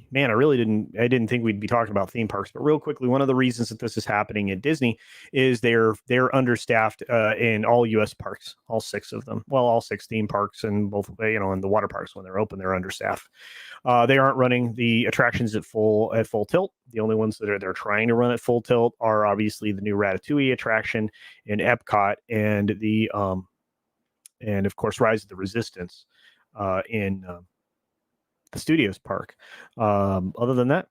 man, I didn't think we'd be talking about theme parks, but real quickly, one of the reasons that this is happening at Disney is they're understaffed in all U.S. parks, all 6 of them. Well, all 6 theme parks and both, in the water parks when they're open, they're understaffed. They aren't running the attractions at full tilt. The only ones that they're trying to run at full tilt are obviously the new Ratatouille attraction in Epcot and and of course Rise of the Resistance in the Studios Park. Other than that,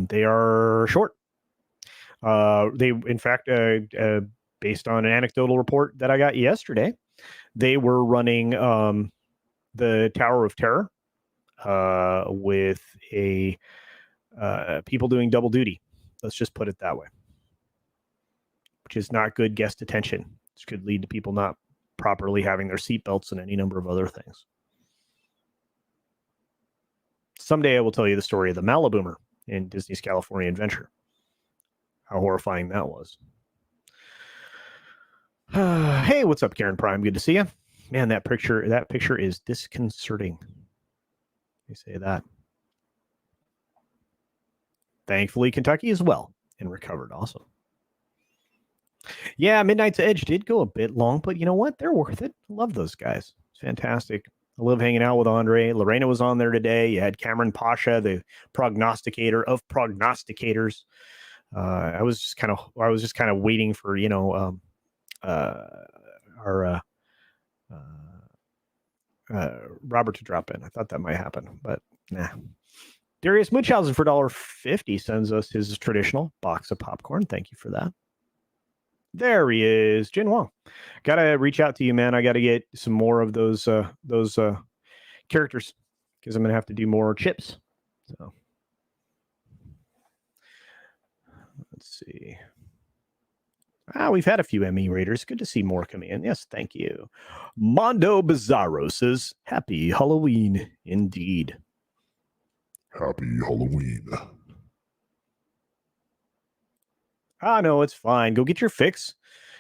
they are short. They, in fact, based on an anecdotal report that I got yesterday, they were running the Tower of Terror with people doing double duty. Let's just put it that way, which is not good guest attention. This could lead to people not properly having their seatbelts and any number of other things. Someday I will tell you the story of the Maliboomer in Disney's California Adventure. How horrifying that was. Hey, what's up, Karen Prime? Good to see you. Man, that picture is disconcerting. Let me say that. Thankfully, Kentucky is well and recovered also. Yeah, Midnight's Edge did go a bit long, but you know what? They're worth it. I love those guys. It's fantastic. I love hanging out with Andre. Lorena was on there today. You had Cameron Pasha, the prognosticator of prognosticators. I was just kind of waiting for our Robert to drop in. I thought that might happen, but nah. Darius Munchausen for $1.50 sends us his traditional box of popcorn. Thank you for that. There he is, Jin Wong. Got to reach out to you, man. I got to get some more of those characters because I'm going to have to do more chips. So let's see. We've had a few Emmy Raiders. Good to see more coming in. Yes, thank you. Mondo Bizarro says, "Happy Halloween indeed." Happy Halloween. No, it's fine. Go get your fix.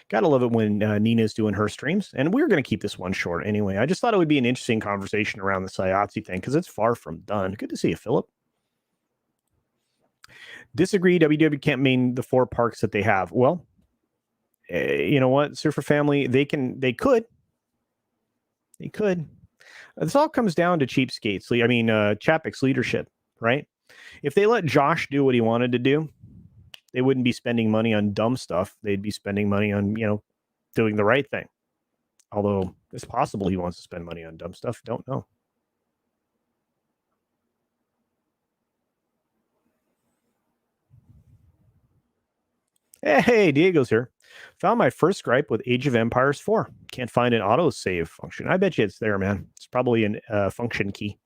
Gotta love it when Nina's doing her streams. And we're going to keep this one short anyway. I just thought it would be an interesting conversation around the IATSE thing because it's far from done. Good to see you, Philip. Disagree. WW can't mean the 4 parks that they have. Well, you know what? Surfer Family, they could. This all comes down to cheapskates. I mean, Chapek's leadership, right? If they let Josh do what he wanted to do, they wouldn't be spending money on dumb stuff. They'd be spending money on, doing the right thing. Although it's possible he wants to spend money on dumb stuff. Don't know. Hey, Diego's here. Found my first gripe with Age of Empires 4. Can't find an autosave function. I bet you it's there, man. It's probably a function key.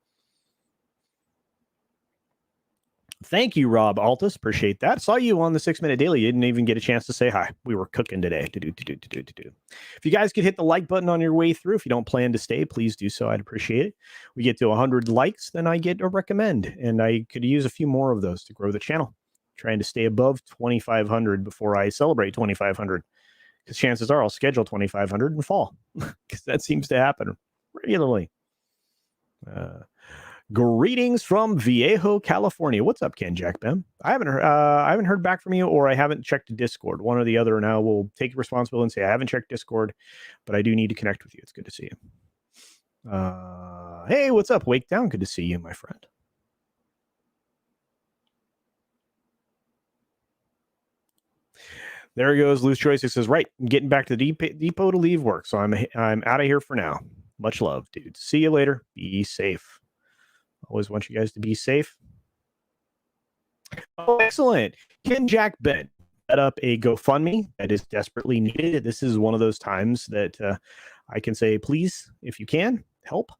Thank you, Rob Altus. Appreciate that. Saw you on the 6-Minute Daily. You didn't even get a chance to say hi. We were cooking today. If you guys could hit the like button on your way through, if you don't plan to stay, please do so. I'd appreciate it. We get to 100 likes, then I get a recommend, and I could use a few more of those to grow the channel. Trying to stay above 2,500 before I celebrate 2,500, because chances are I'll schedule 2,500 in fall, because that seems to happen regularly. Greetings from Viejo, California. What's up, Ken Jack Ben? I haven't heard back from you, or I haven't checked Discord. One or the other, and I will take responsibility and say I haven't checked Discord, but I do need to connect with you. It's good to see you. Hey, what's up, Wake Down? Good to see you, my friend. There he goes. Loose Choice. It says, right, I'm getting back to the depot to leave work, so I'm out of here for now. Much love, dude. See you later. Be safe. Always want you guys to be safe. Oh, excellent. Ken Jack Ben set up a GoFundMe that is desperately needed. This is one of those times that I can say, please, if you can, help.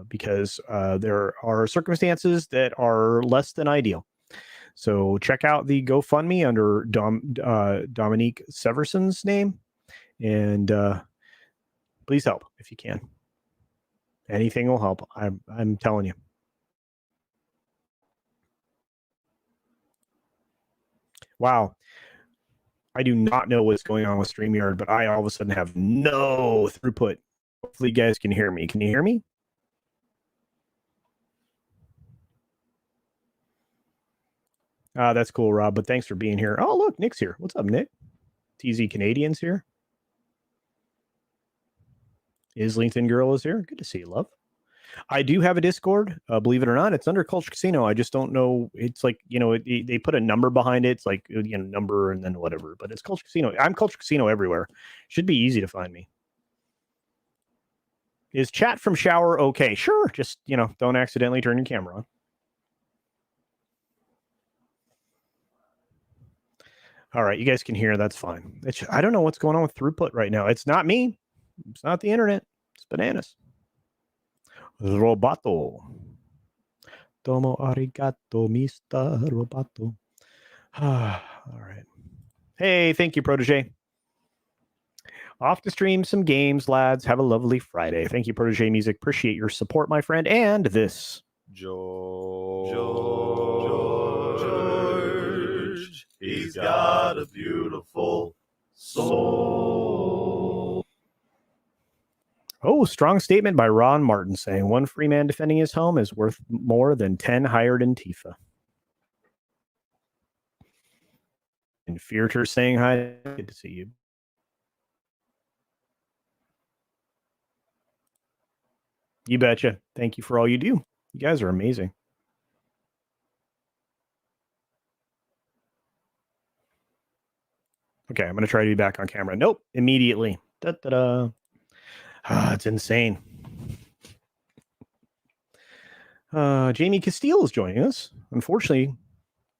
Because there are circumstances that are less than ideal. So check out the GoFundMe under Dominique Severson's name, and please help if you can. Anything will help. I'm telling you. Wow. I do not know what's going on with StreamYard, but I all of a sudden have no throughput. Hopefully you guys can hear me. Can you hear me? That's cool, Rob, but thanks for being here. Oh, look, Nick's here. What's up, Nick? TZ Canadians here. Islington Girl is here. Good to see you, love. I do have a Discord. Believe it or not, it's under Culture Casino. I just don't know. It's like, they put a number behind it. It's like, number and then whatever. But it's Culture Casino. I'm Culture Casino everywhere. Should be easy to find me. Is chat from shower okay? Sure. Just, don't accidentally turn your camera on. All right, you guys can hear. That's fine. I don't know what's going on with throughput right now. It's not me. It's not the internet. It's bananas. Robato. Domo arigato, Mr. Robato. All right. Hey, thank you, Protege. Off to stream some games, lads. Have a lovely Friday. Thank you, Protege Music. Appreciate your support, my friend. And this. George. He's got a beautiful soul. Oh, strong statement by Ron Martin saying one free man defending his home is worth more than 10 hired Antifa. And Fearter saying hi. Good to see you. You betcha. Thank you for all you do. You guys are amazing. Okay, I'm going to try to be back on camera. Nope, immediately. Da-da-da. It's insane. Jamie Castile is joining us. Unfortunately,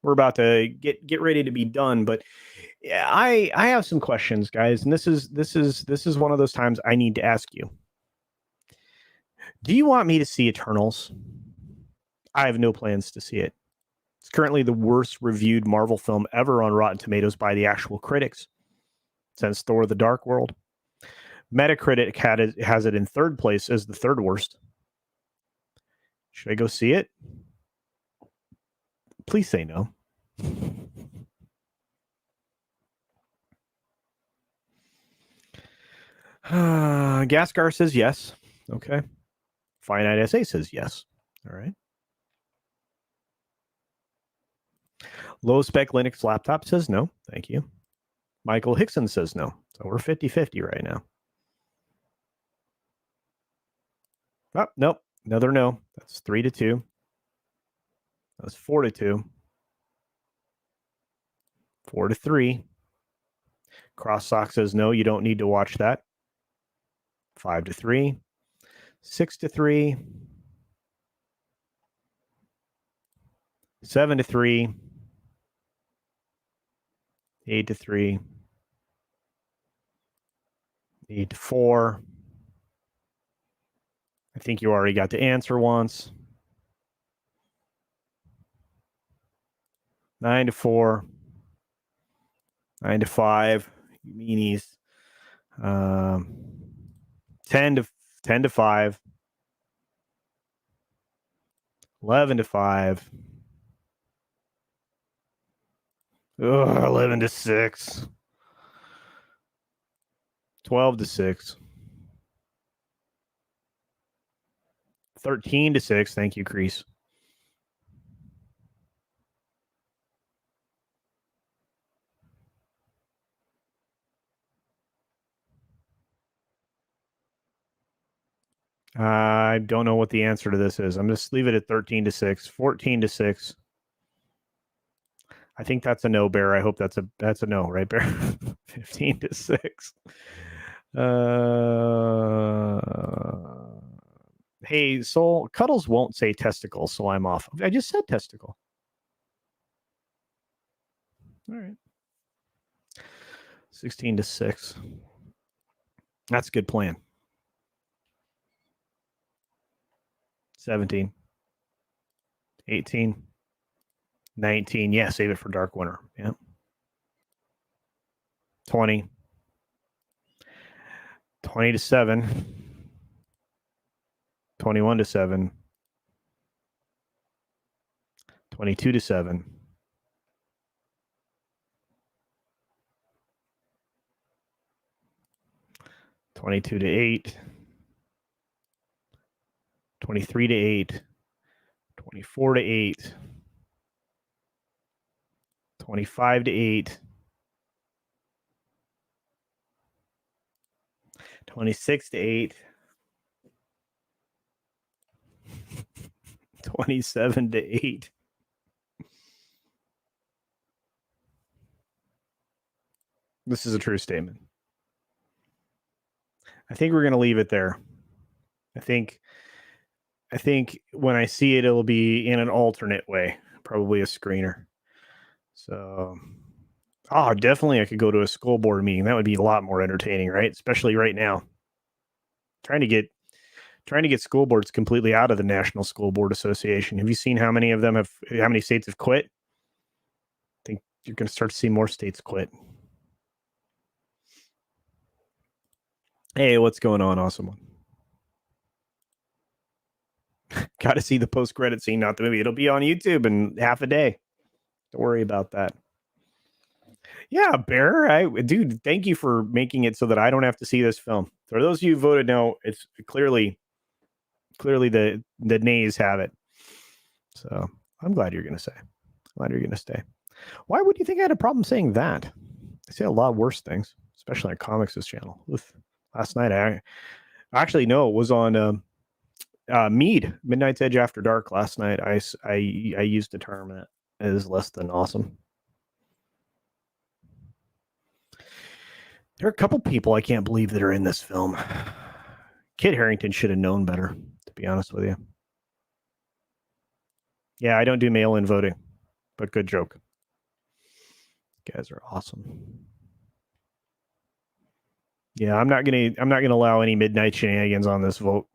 we're about to get ready to be done, but yeah, I have some questions, guys, and this is one of those times I need to ask you. Do you want me to see Eternals? I have no plans to see it. It's currently the worst reviewed Marvel film ever on Rotten Tomatoes by the actual critics since Thor: The Dark World. Metacritic has it in third place as the third worst. Should I go see it? Please say no. Gascar says yes. Okay. Finite SA says yes. All right. Low spec Linux laptop says no. Thank you. Michael Hickson says no. So we're 50-50 right now. Oh, nope. Another no. That's 3-2. That's 4-2. 4-3. Cross Sock says no, you don't need to watch that. 5-3. 6-3. 7-3. 8-3. 8-4. I think you already got the answer once. 9-4. 9-5. You meanies. 10-5. 11-5. 11-6. 12-6. 13-6. Thank you, Crease. I don't know what the answer to this is. I'm just leave it at 13-6. 14-6. I think that's a no, Bear. I hope that's a no, right, Bear? 15-6. Hey, Soul, Cuddles won't say testicle, so I'm off. I just said testicle. All right. 16-6. That's a good plan. 17. 18. 19. Yeah, save it for Dark Winter. Yeah. 20. 20-7. 21-7. 22-7. 22-8. 23-8. 24-8. 25-8. 26-8. 27-8. This is a true statement. I think we're going to leave it there. I think when I see it, it'll be in an alternate way, probably a screener. So, definitely I could go to a school board meeting. That would be a lot more entertaining, right? Especially right now. Trying to get school boards completely out of the National School Board Association. Have you seen how many states have quit? I think you're going to start to see more states quit. Hey, what's going on, awesome one? Got to see the post-credit scene, not the movie. It'll be on YouTube in half a day. Don't worry about that. Yeah, Bear, dude, thank you for making it so that I don't have to see this film. For those of you who voted no, it's clearly the nays have it. So I'm glad you're going to say. Glad you're going to stay. Why would you think I had a problem saying that? I say a lot worse things, especially on Comics' channel. Oof. Last night, it was on Mead, Midnight's Edge After Dark. Last night, I used a term that is less than awesome. There are a couple people I can't believe that are in this film. Kit Harington should have known better, to be honest with you. Yeah, I don't do mail-in voting, but good joke. You guys are awesome. Yeah, I'm not gonna allow any midnight shenanigans on this vote.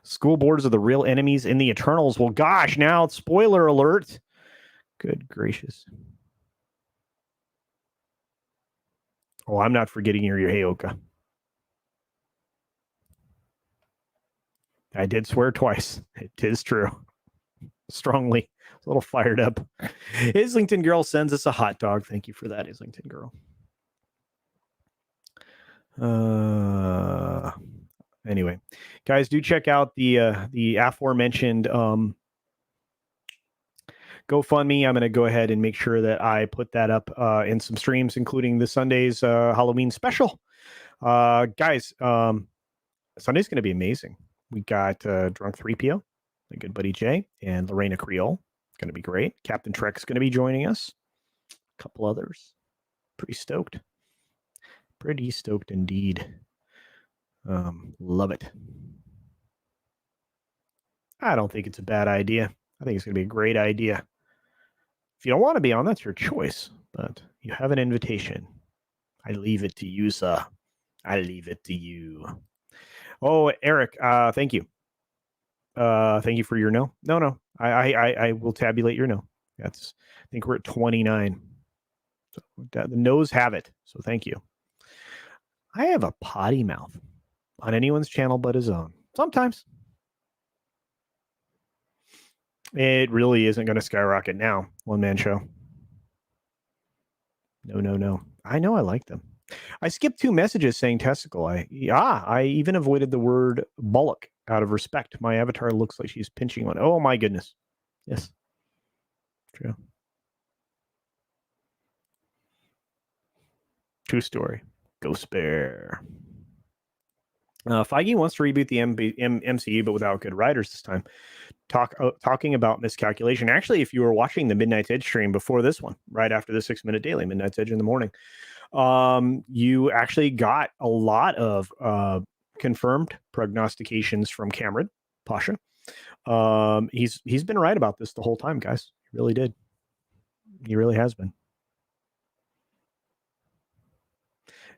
School boards are the real enemies in the Eternals. Well, gosh, now spoiler alert. Good gracious. Oh, I'm not forgetting your Heyoka. I did swear twice. It is true. Strongly. A little fired up. Islington Girl sends us a hot dog. Thank you for that, Islington Girl. Anyway, guys, do check out the aforementioned GoFundMe. I'm going to go ahead and make sure that I put that up in some streams, including the Sunday's Halloween special. Guys, Sunday's going to be amazing. We got Drunk 3PO, my good buddy Jay, and Lorena Creole. Going to be great. Captain Trek's going to be joining us. A couple others. Pretty stoked. Pretty stoked indeed. Love it. I don't think it's a bad idea. I think it's going to be a great idea. If you don't want to be on, that's your choice. But you have an invitation. I leave it to you, sir. I leave it to you. Oh, Eric, thank you. Thank you for your no. No. I will tabulate your no. I think we're at 29. So the no's have it. So thank you. I have a potty mouth on anyone's channel but his own. Sometimes. It really isn't going to skyrocket now. One-man show. No. I know I like them. I skipped 2 messages saying testicle. I even avoided the word bollock out of respect. My avatar looks like she's pinching one. Oh my goodness. Yes. True. True story. Ghost Bear. Feige wants to reboot the MCU, but without good writers this time. Talking about miscalculation. Actually, if you were watching the Midnight's Edge stream before this one, right after the 6-minute daily, Midnight's Edge in the morning, you actually got a lot of confirmed prognostications from Cameron Pasha. He's been right about this the whole time, guys. He really did. He really has been.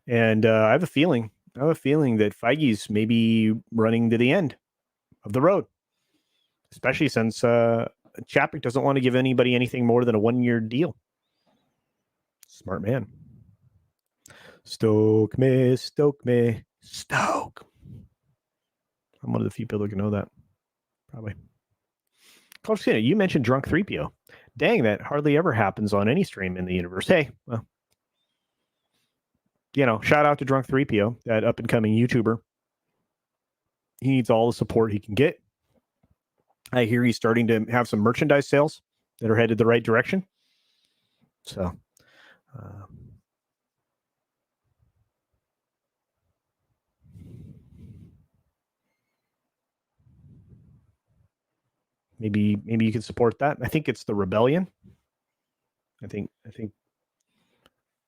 And I have a feeling that Feige's maybe running to the end of the road, especially since Chapek doesn't want to give anybody anything more than a 1-year deal. Smart man. Stoke me, stoke me, stoke. I'm one of the few people that can know that. Probably. CultureCasino, you mentioned Drunk 3PO. Dang, that hardly ever happens on any stream in the universe. Hey, well, shout out to Drunk 3PO, that up and coming YouTuber. He needs all the support he can get. I hear he's starting to have some merchandise sales that are headed the right direction. So, maybe you can support that. I think it's the Rebellion. I think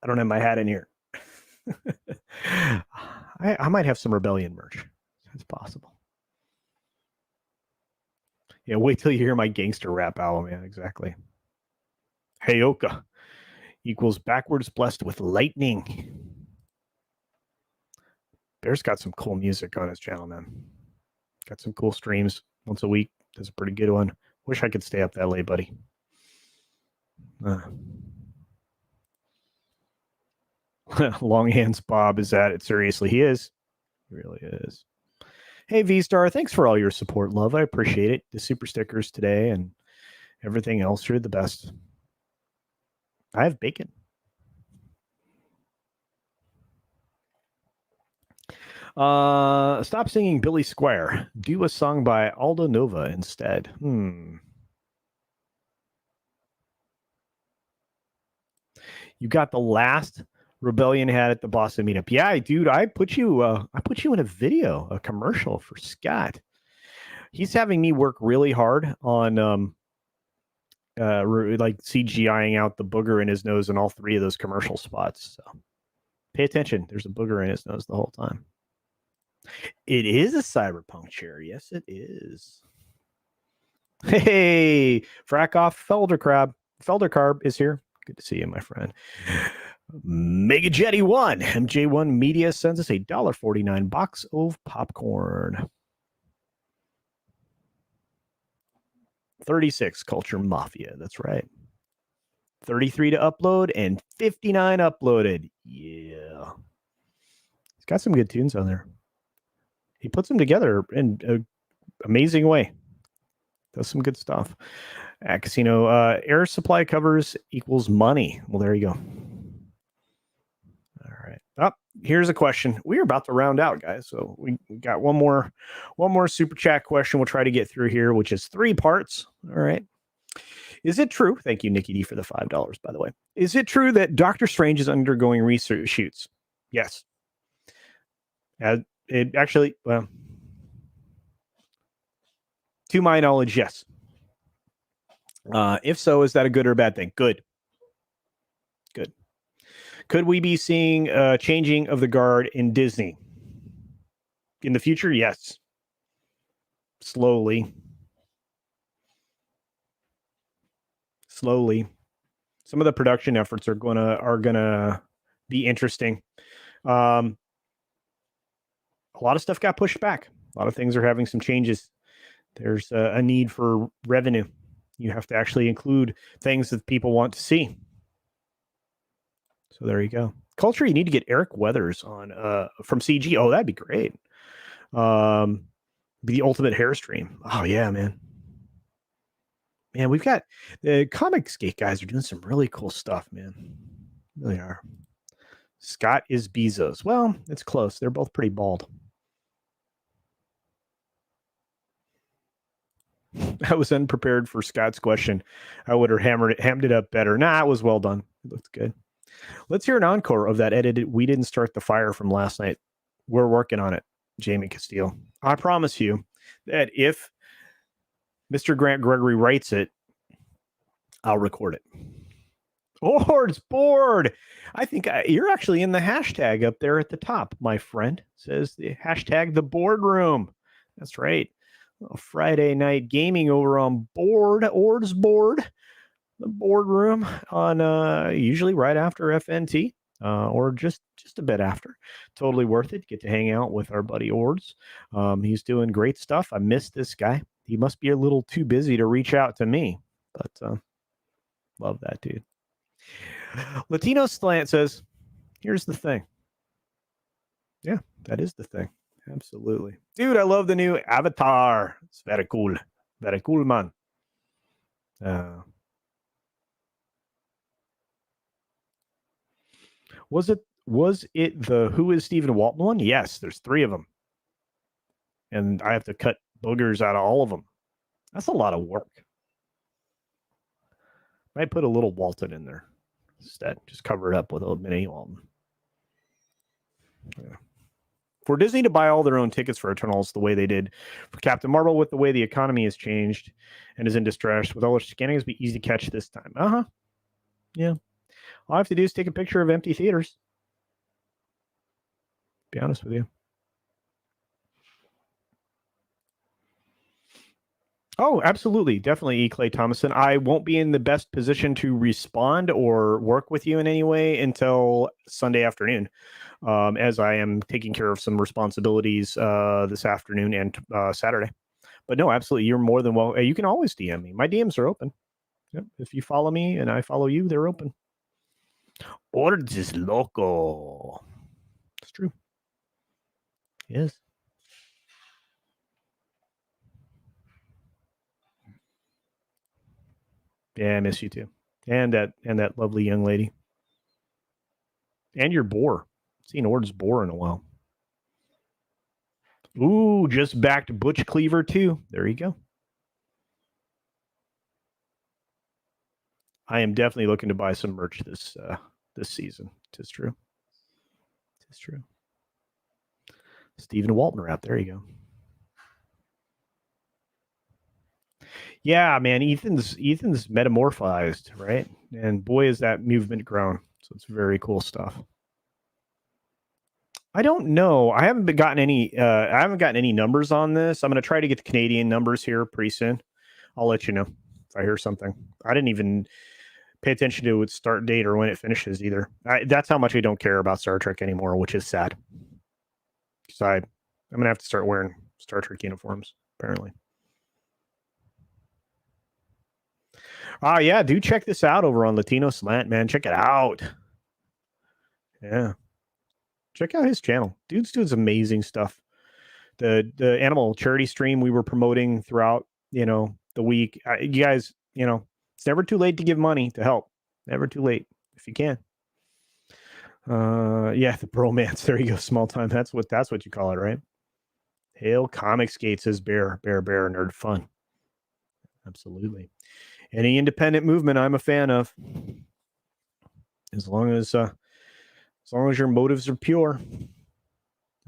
I don't have my hat in here. I might have some Rebellion merch. It's possible. Yeah, wait till you hear my gangster rap album. Yeah, exactly. Heyoka equals backwards blessed with lightning. Bear's got some cool music on his channel, man. Got some cool streams once a week. Does a pretty good one. Wish I could stay up that late, buddy. Long hands Bob is at it. Seriously, he is. He really is. Hey, V-Star, thanks for all your support, love. I appreciate it. The super stickers today and everything else. You're the best. I have bacon. Stop singing Billy Squire. Do a song by Aldo Nova instead. You got the last Rebellion hat at the Boston meetup. Yeah, dude, I put you in a video, a commercial for Scott. He's having me work really hard on like CGIing out the booger in his nose in all 3 of those commercial spots. So pay attention. There's a booger in his nose the whole time. It is a cyberpunk chair. Yes, it is. Hey, frack off Feldercarb. Feldercarb is here. Good to see you, my friend. Mega Jetty 1. MJ1 Media sends us a $1.49 box of popcorn. 36 Culture Mafia. That's right. 33 to upload and 59 uploaded. Yeah. He's got some good tunes on there. He puts them together in an amazing way. Does some good stuff. At Casino, air supply covers equals money. Well, there you go. All right. Oh, here's a question. We're about to round out, guys. So we got one more super chat question we'll try to get through here, which is 3 parts. All right. Is it true? Thank you, Nikki D, for the $5, by the way. Is it true that Doctor Strange is undergoing research shoots? Yes. It actually, well, to my knowledge, yes. If so, is that a good or a bad thing? Good. Good. Could we be seeing changing of the guard in Disney in the future? Yes. Slowly. Some of the production efforts are gonna be interesting. A lot of stuff got pushed back. A lot of things are having some changes. There's a need for revenue. You have to actually include things that people want to see. So there you go. Culture, you need to get Eric Weathers on from CG. Oh, that'd be great. Be the ultimate hair stream. Oh yeah, man. Man, we've got the Comicsgate guys are doing some really cool stuff, man. Really are. Scott is Bezos. Well, it's close. They're both pretty bald. I was unprepared for Scott's question. I would have hammed it up better. Nah, it was well done. It looked good. Let's hear an encore of that edited "We Didn't Start the Fire" from last night. We're working on it, Jamie Castile. I promise you that if Mr. Grant Gregory writes it, I'll record it. Ord's board. I think you're actually in the hashtag up there at the top, my friend. It says the hashtag the boardroom. That's right. Friday night gaming over on Ord's board, the boardroom on usually right after FNT or just a bit after. Totally worth it. Get to hang out with our buddy Ords. He's doing great stuff. I miss this guy. He must be a little too busy to reach out to me, but love that dude. Latino Slant says, here's the thing. Yeah, that is the thing. Absolutely. Dude, I love the new avatar. It's very cool. Very cool, man. Was it the Who is Stephen Walton one? Yes, there's 3 of them. And I have to cut boogers out of all of them. That's a lot of work. Might put a little Walton in there instead. Just cover it up with a mini Walton. Yeah. For Disney to buy all their own tickets for Eternals the way they did for Captain Marvel, with the way the economy has changed and is in distress, with all the scanning, it'll be easy to catch this time. Yeah. All I have to do is take a picture of empty theaters. Be honest with you. Oh, absolutely. Definitely, E. Clay Thomason. I won't be in the best position to respond or work with you in any way until Sunday afternoon, as I am taking care of some responsibilities this afternoon and Saturday. But no, absolutely. You're more than well. You can always DM me. My DMs are open. Yep. If you follow me and I follow you, they're open. Ords is loco. It's true. Yes. Yeah, I miss you too. And that lovely young lady. And your boar. Seen Ord's boar in a while. Ooh, just backed Butch Cleaver too. There you go. I am definitely looking to buy some merch this season. Tis true. Tis true. Stephen Walton out. There you go. Yeah, man. Ethan's metamorphized, right? And boy, is that movement grown. So it's very cool stuff. I don't know. I haven't gotten any numbers on this. I'm going to try to get the Canadian numbers here pretty soon. I'll let you know if I hear something. I didn't even pay attention to its start date or when it finishes either. That's how much I don't care about Star Trek anymore, which is sad. So I'm going to have to start wearing Star Trek uniforms, apparently. Yeah, do check this out over on Latino Slant, man. Check it out. Yeah. Check out his channel. Dude's doing some amazing stuff. The animal charity stream we were promoting throughout, the week. You guys, it's never too late to give money to help. Never too late if you can. Yeah, the bromance. There you go. Small time. That's what you call it, right? Hail Comics Gate says bear, nerd fun. Absolutely. Any independent movement I'm a fan of. As long as your motives are pure,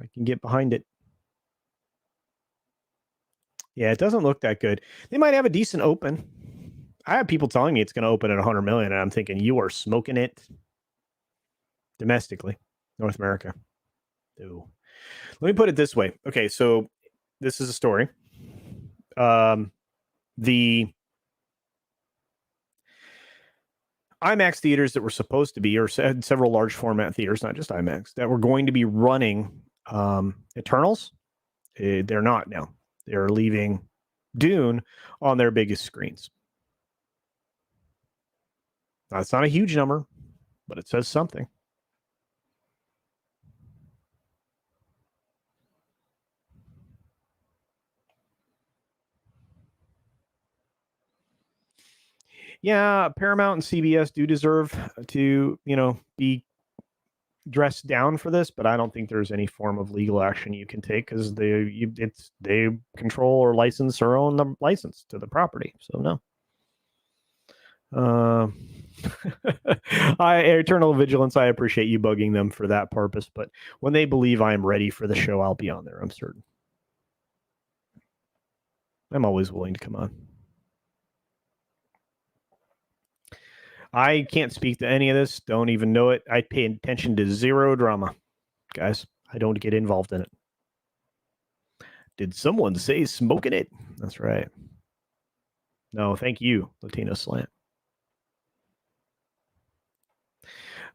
I can get behind it. Yeah, it doesn't look that good. They might have a decent open. I have people telling me it's going to open at 100 million, and I'm thinking you are smoking it domestically, North America. Ooh. Let me put it this way. Okay, so this is a story. The IMAX theaters that were supposed to be, or several large format theaters, not just IMAX, that were going to be running Eternals, they're not now. They're leaving Dune on their biggest screens. Now, it's not a huge number, but it says something. Yeah, Paramount and CBS do deserve to, be dress down for this, but I don't think there's any form of legal action you can take because they control or license or own the license to the property. So no. Eternal Vigilance, I appreciate you bugging them for that purpose, but when they believe I'm ready for the show, I'll be on there, I'm certain. I'm always willing to come on. I can't speak to any of this, don't even know it. I pay attention to zero drama, guys. I don't get involved in it. Did someone say smoking it? That's right. No, thank you, Latino Slant.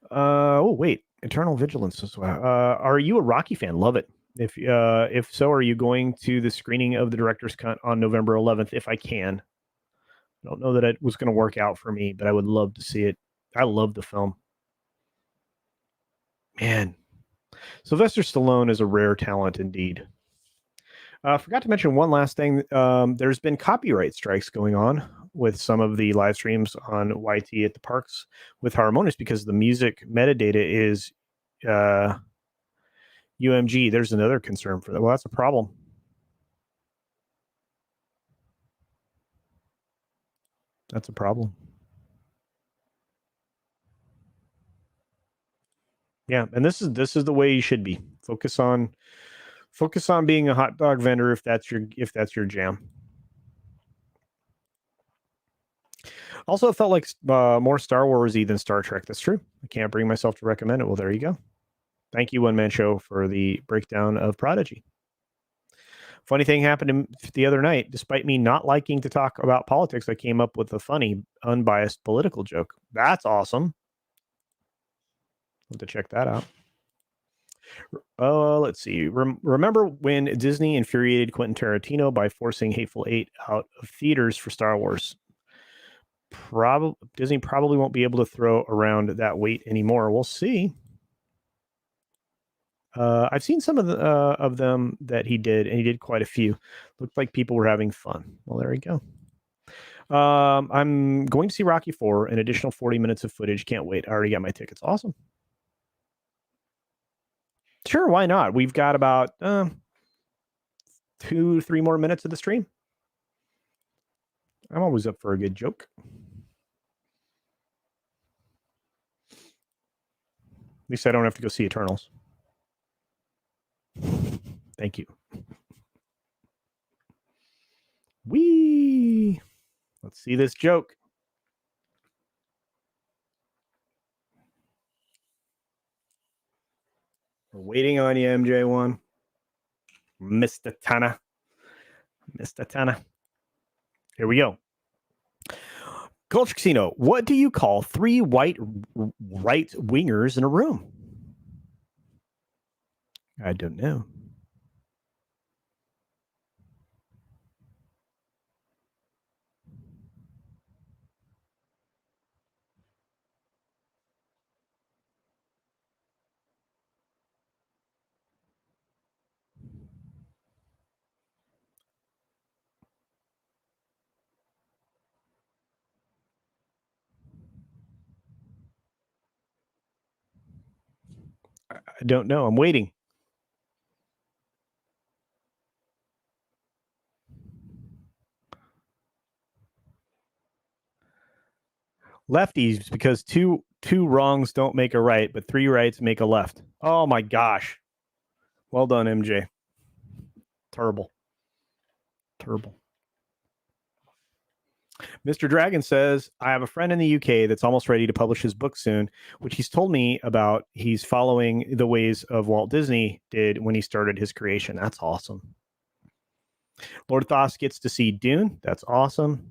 Oh wait, Eternal Vigilance as well. Are you a Rocky fan? Love it. If so, are you going to the screening of the director's cut on November 11th? If I can, I don't know that it was going to work out for me, but I would love to see it. I love the film. Man, Sylvester Stallone is a rare talent indeed. Forgot to mention one last thing. There's been copyright strikes going on with some of the live streams on YT at the parks with Harmonious because the music metadata is UMG. There's another concern for that. Well, that's a problem. That's a problem. Yeah, and this is the way you should be. Focus on being a hot dog vendor if that's your jam. Also, it felt like more Star Wars-y than Star Trek. That's true. I can't bring myself to recommend it. Well, there you go. Thank you, One Man Show, for the breakdown of Prodigy. Funny thing happened the other night. Despite me not liking to talk about politics, I came up with a funny, unbiased political joke. That's awesome. Have to check that out. Let's see. Remember when Disney infuriated Quentin Tarantino by forcing Hateful Eight out of theaters for Star Wars? Disney probably won't be able to throw around that weight anymore. We'll see. I've seen some of them that he did, and he did quite a few. Looked like people were having fun. Well, there you go. I'm going to see Rocky 4, an additional 40 minutes of footage. Can't wait. I already got my tickets. Awesome. Sure, why not? We've got about 2-3 more minutes of the stream. I'm always up for a good joke. At least I don't have to go see Eternals. Thank you. Whee! Let's see this joke. We're waiting on you, MJ1. Mr. Tanner. Mr. Tanner. Here we go. Culture Casino. What do you call 3 white right wingers in a room? I don't know. I don't know. I'm waiting. Lefties, because two wrongs don't make a right, but 3 rights make a left. Oh my gosh. Well done, MJ. Terrible. Mr. Dragon says, I have a friend in the UK that's almost ready to publish his book soon, which he's told me about. He's following the ways of Walt Disney did when he started his creation. That's awesome. Lord Thos gets to see Dune. That's awesome.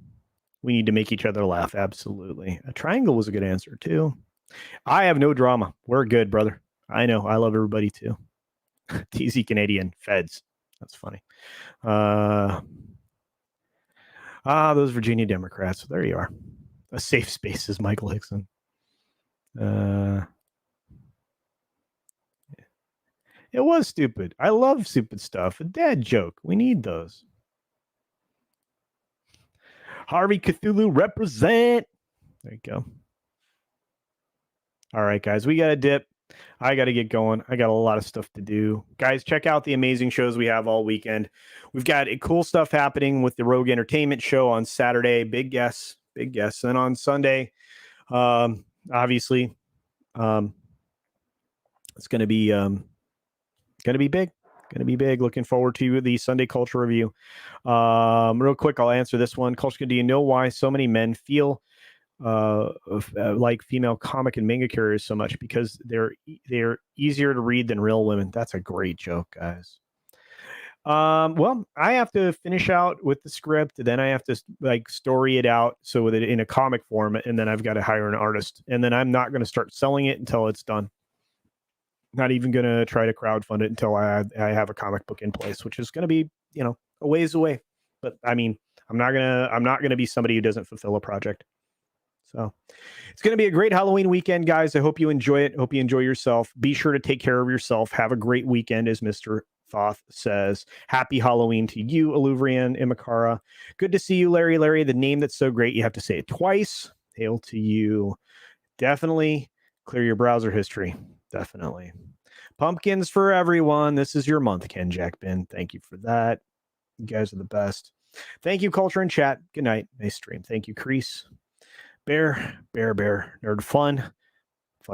We need to make each other laugh. Absolutely. A triangle was a good answer, too. I have no drama. We're good, brother. I know. I love everybody, too. TZ Canadian Feds. That's funny. Those Virginia Democrats. There you are. A safe space is Michael Hickson. It was stupid. I love stupid stuff. A dad joke. We need those. Harvey Cthulhu represent. There you go. All right, guys. We got a dip. I got to get going. I got a lot of stuff to do. Guys, check out the amazing shows we have all weekend. We've got cool stuff happening with the Rogue Entertainment Show on Saturday. Big guests. And on Sunday, obviously, it's going to be big. Going to be big. Looking forward to the Sunday Culture Review. Real quick, I'll answer this one. Culture, do you know why so many men feel like female comic and manga carriers so much? Because they're easier to read than real women. That's a great joke, guys. Well, I have to finish out with the script, then I have to story it out so with it in a comic form, and then I've got to hire an artist, and then I'm not going to start selling it until it's done. Not even going to try to crowdfund it until I have a comic book in place, which is going to be, a ways away. But I mean, I'm not going to be somebody who doesn't fulfill a project. So it's going to be a great Halloween weekend, guys. I hope you enjoy it. Hope you enjoy yourself. Be sure to take care of yourself. Have a great weekend, as Mr. Thoth says. Happy Halloween to you, Aluvrian Imakara. Good to see you, Larry. Larry, the name that's so great, you have to say it twice. Hail to you. Definitely clear your browser history. Definitely. Pumpkins for everyone. This is your month, Ken Jackbin. Thank you for that. You guys are the best. Thank you, Culture and Chat. Good night. Nice stream. Thank you, Crease. Bear, Nerd Fun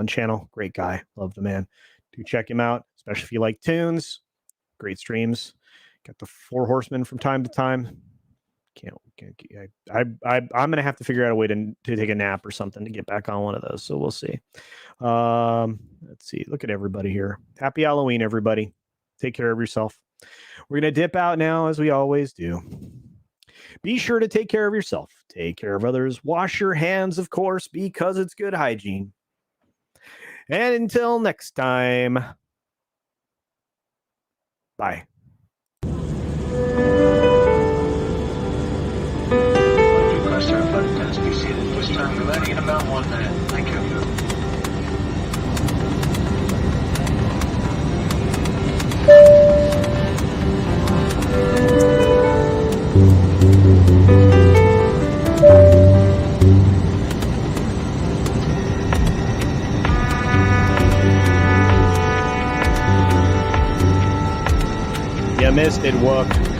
channel. Great guy. Love the man. Do check him out, especially if you like tunes. Great streams. Got the Four Horsemen from time to time. I'm gonna have to figure out a way to take a nap or something to get back on one of those. So we'll see. Let's see. Look at everybody here. Happy Halloween, everybody. Take care of yourself. We're gonna dip out now, as we always do. Be sure to take care of yourself. Take care of others. Wash your hands, of course, because it's good hygiene. And until next time, bye. Press our button as we see that this time we're landing in about 1 minute. Thank you. You missed it, Wook.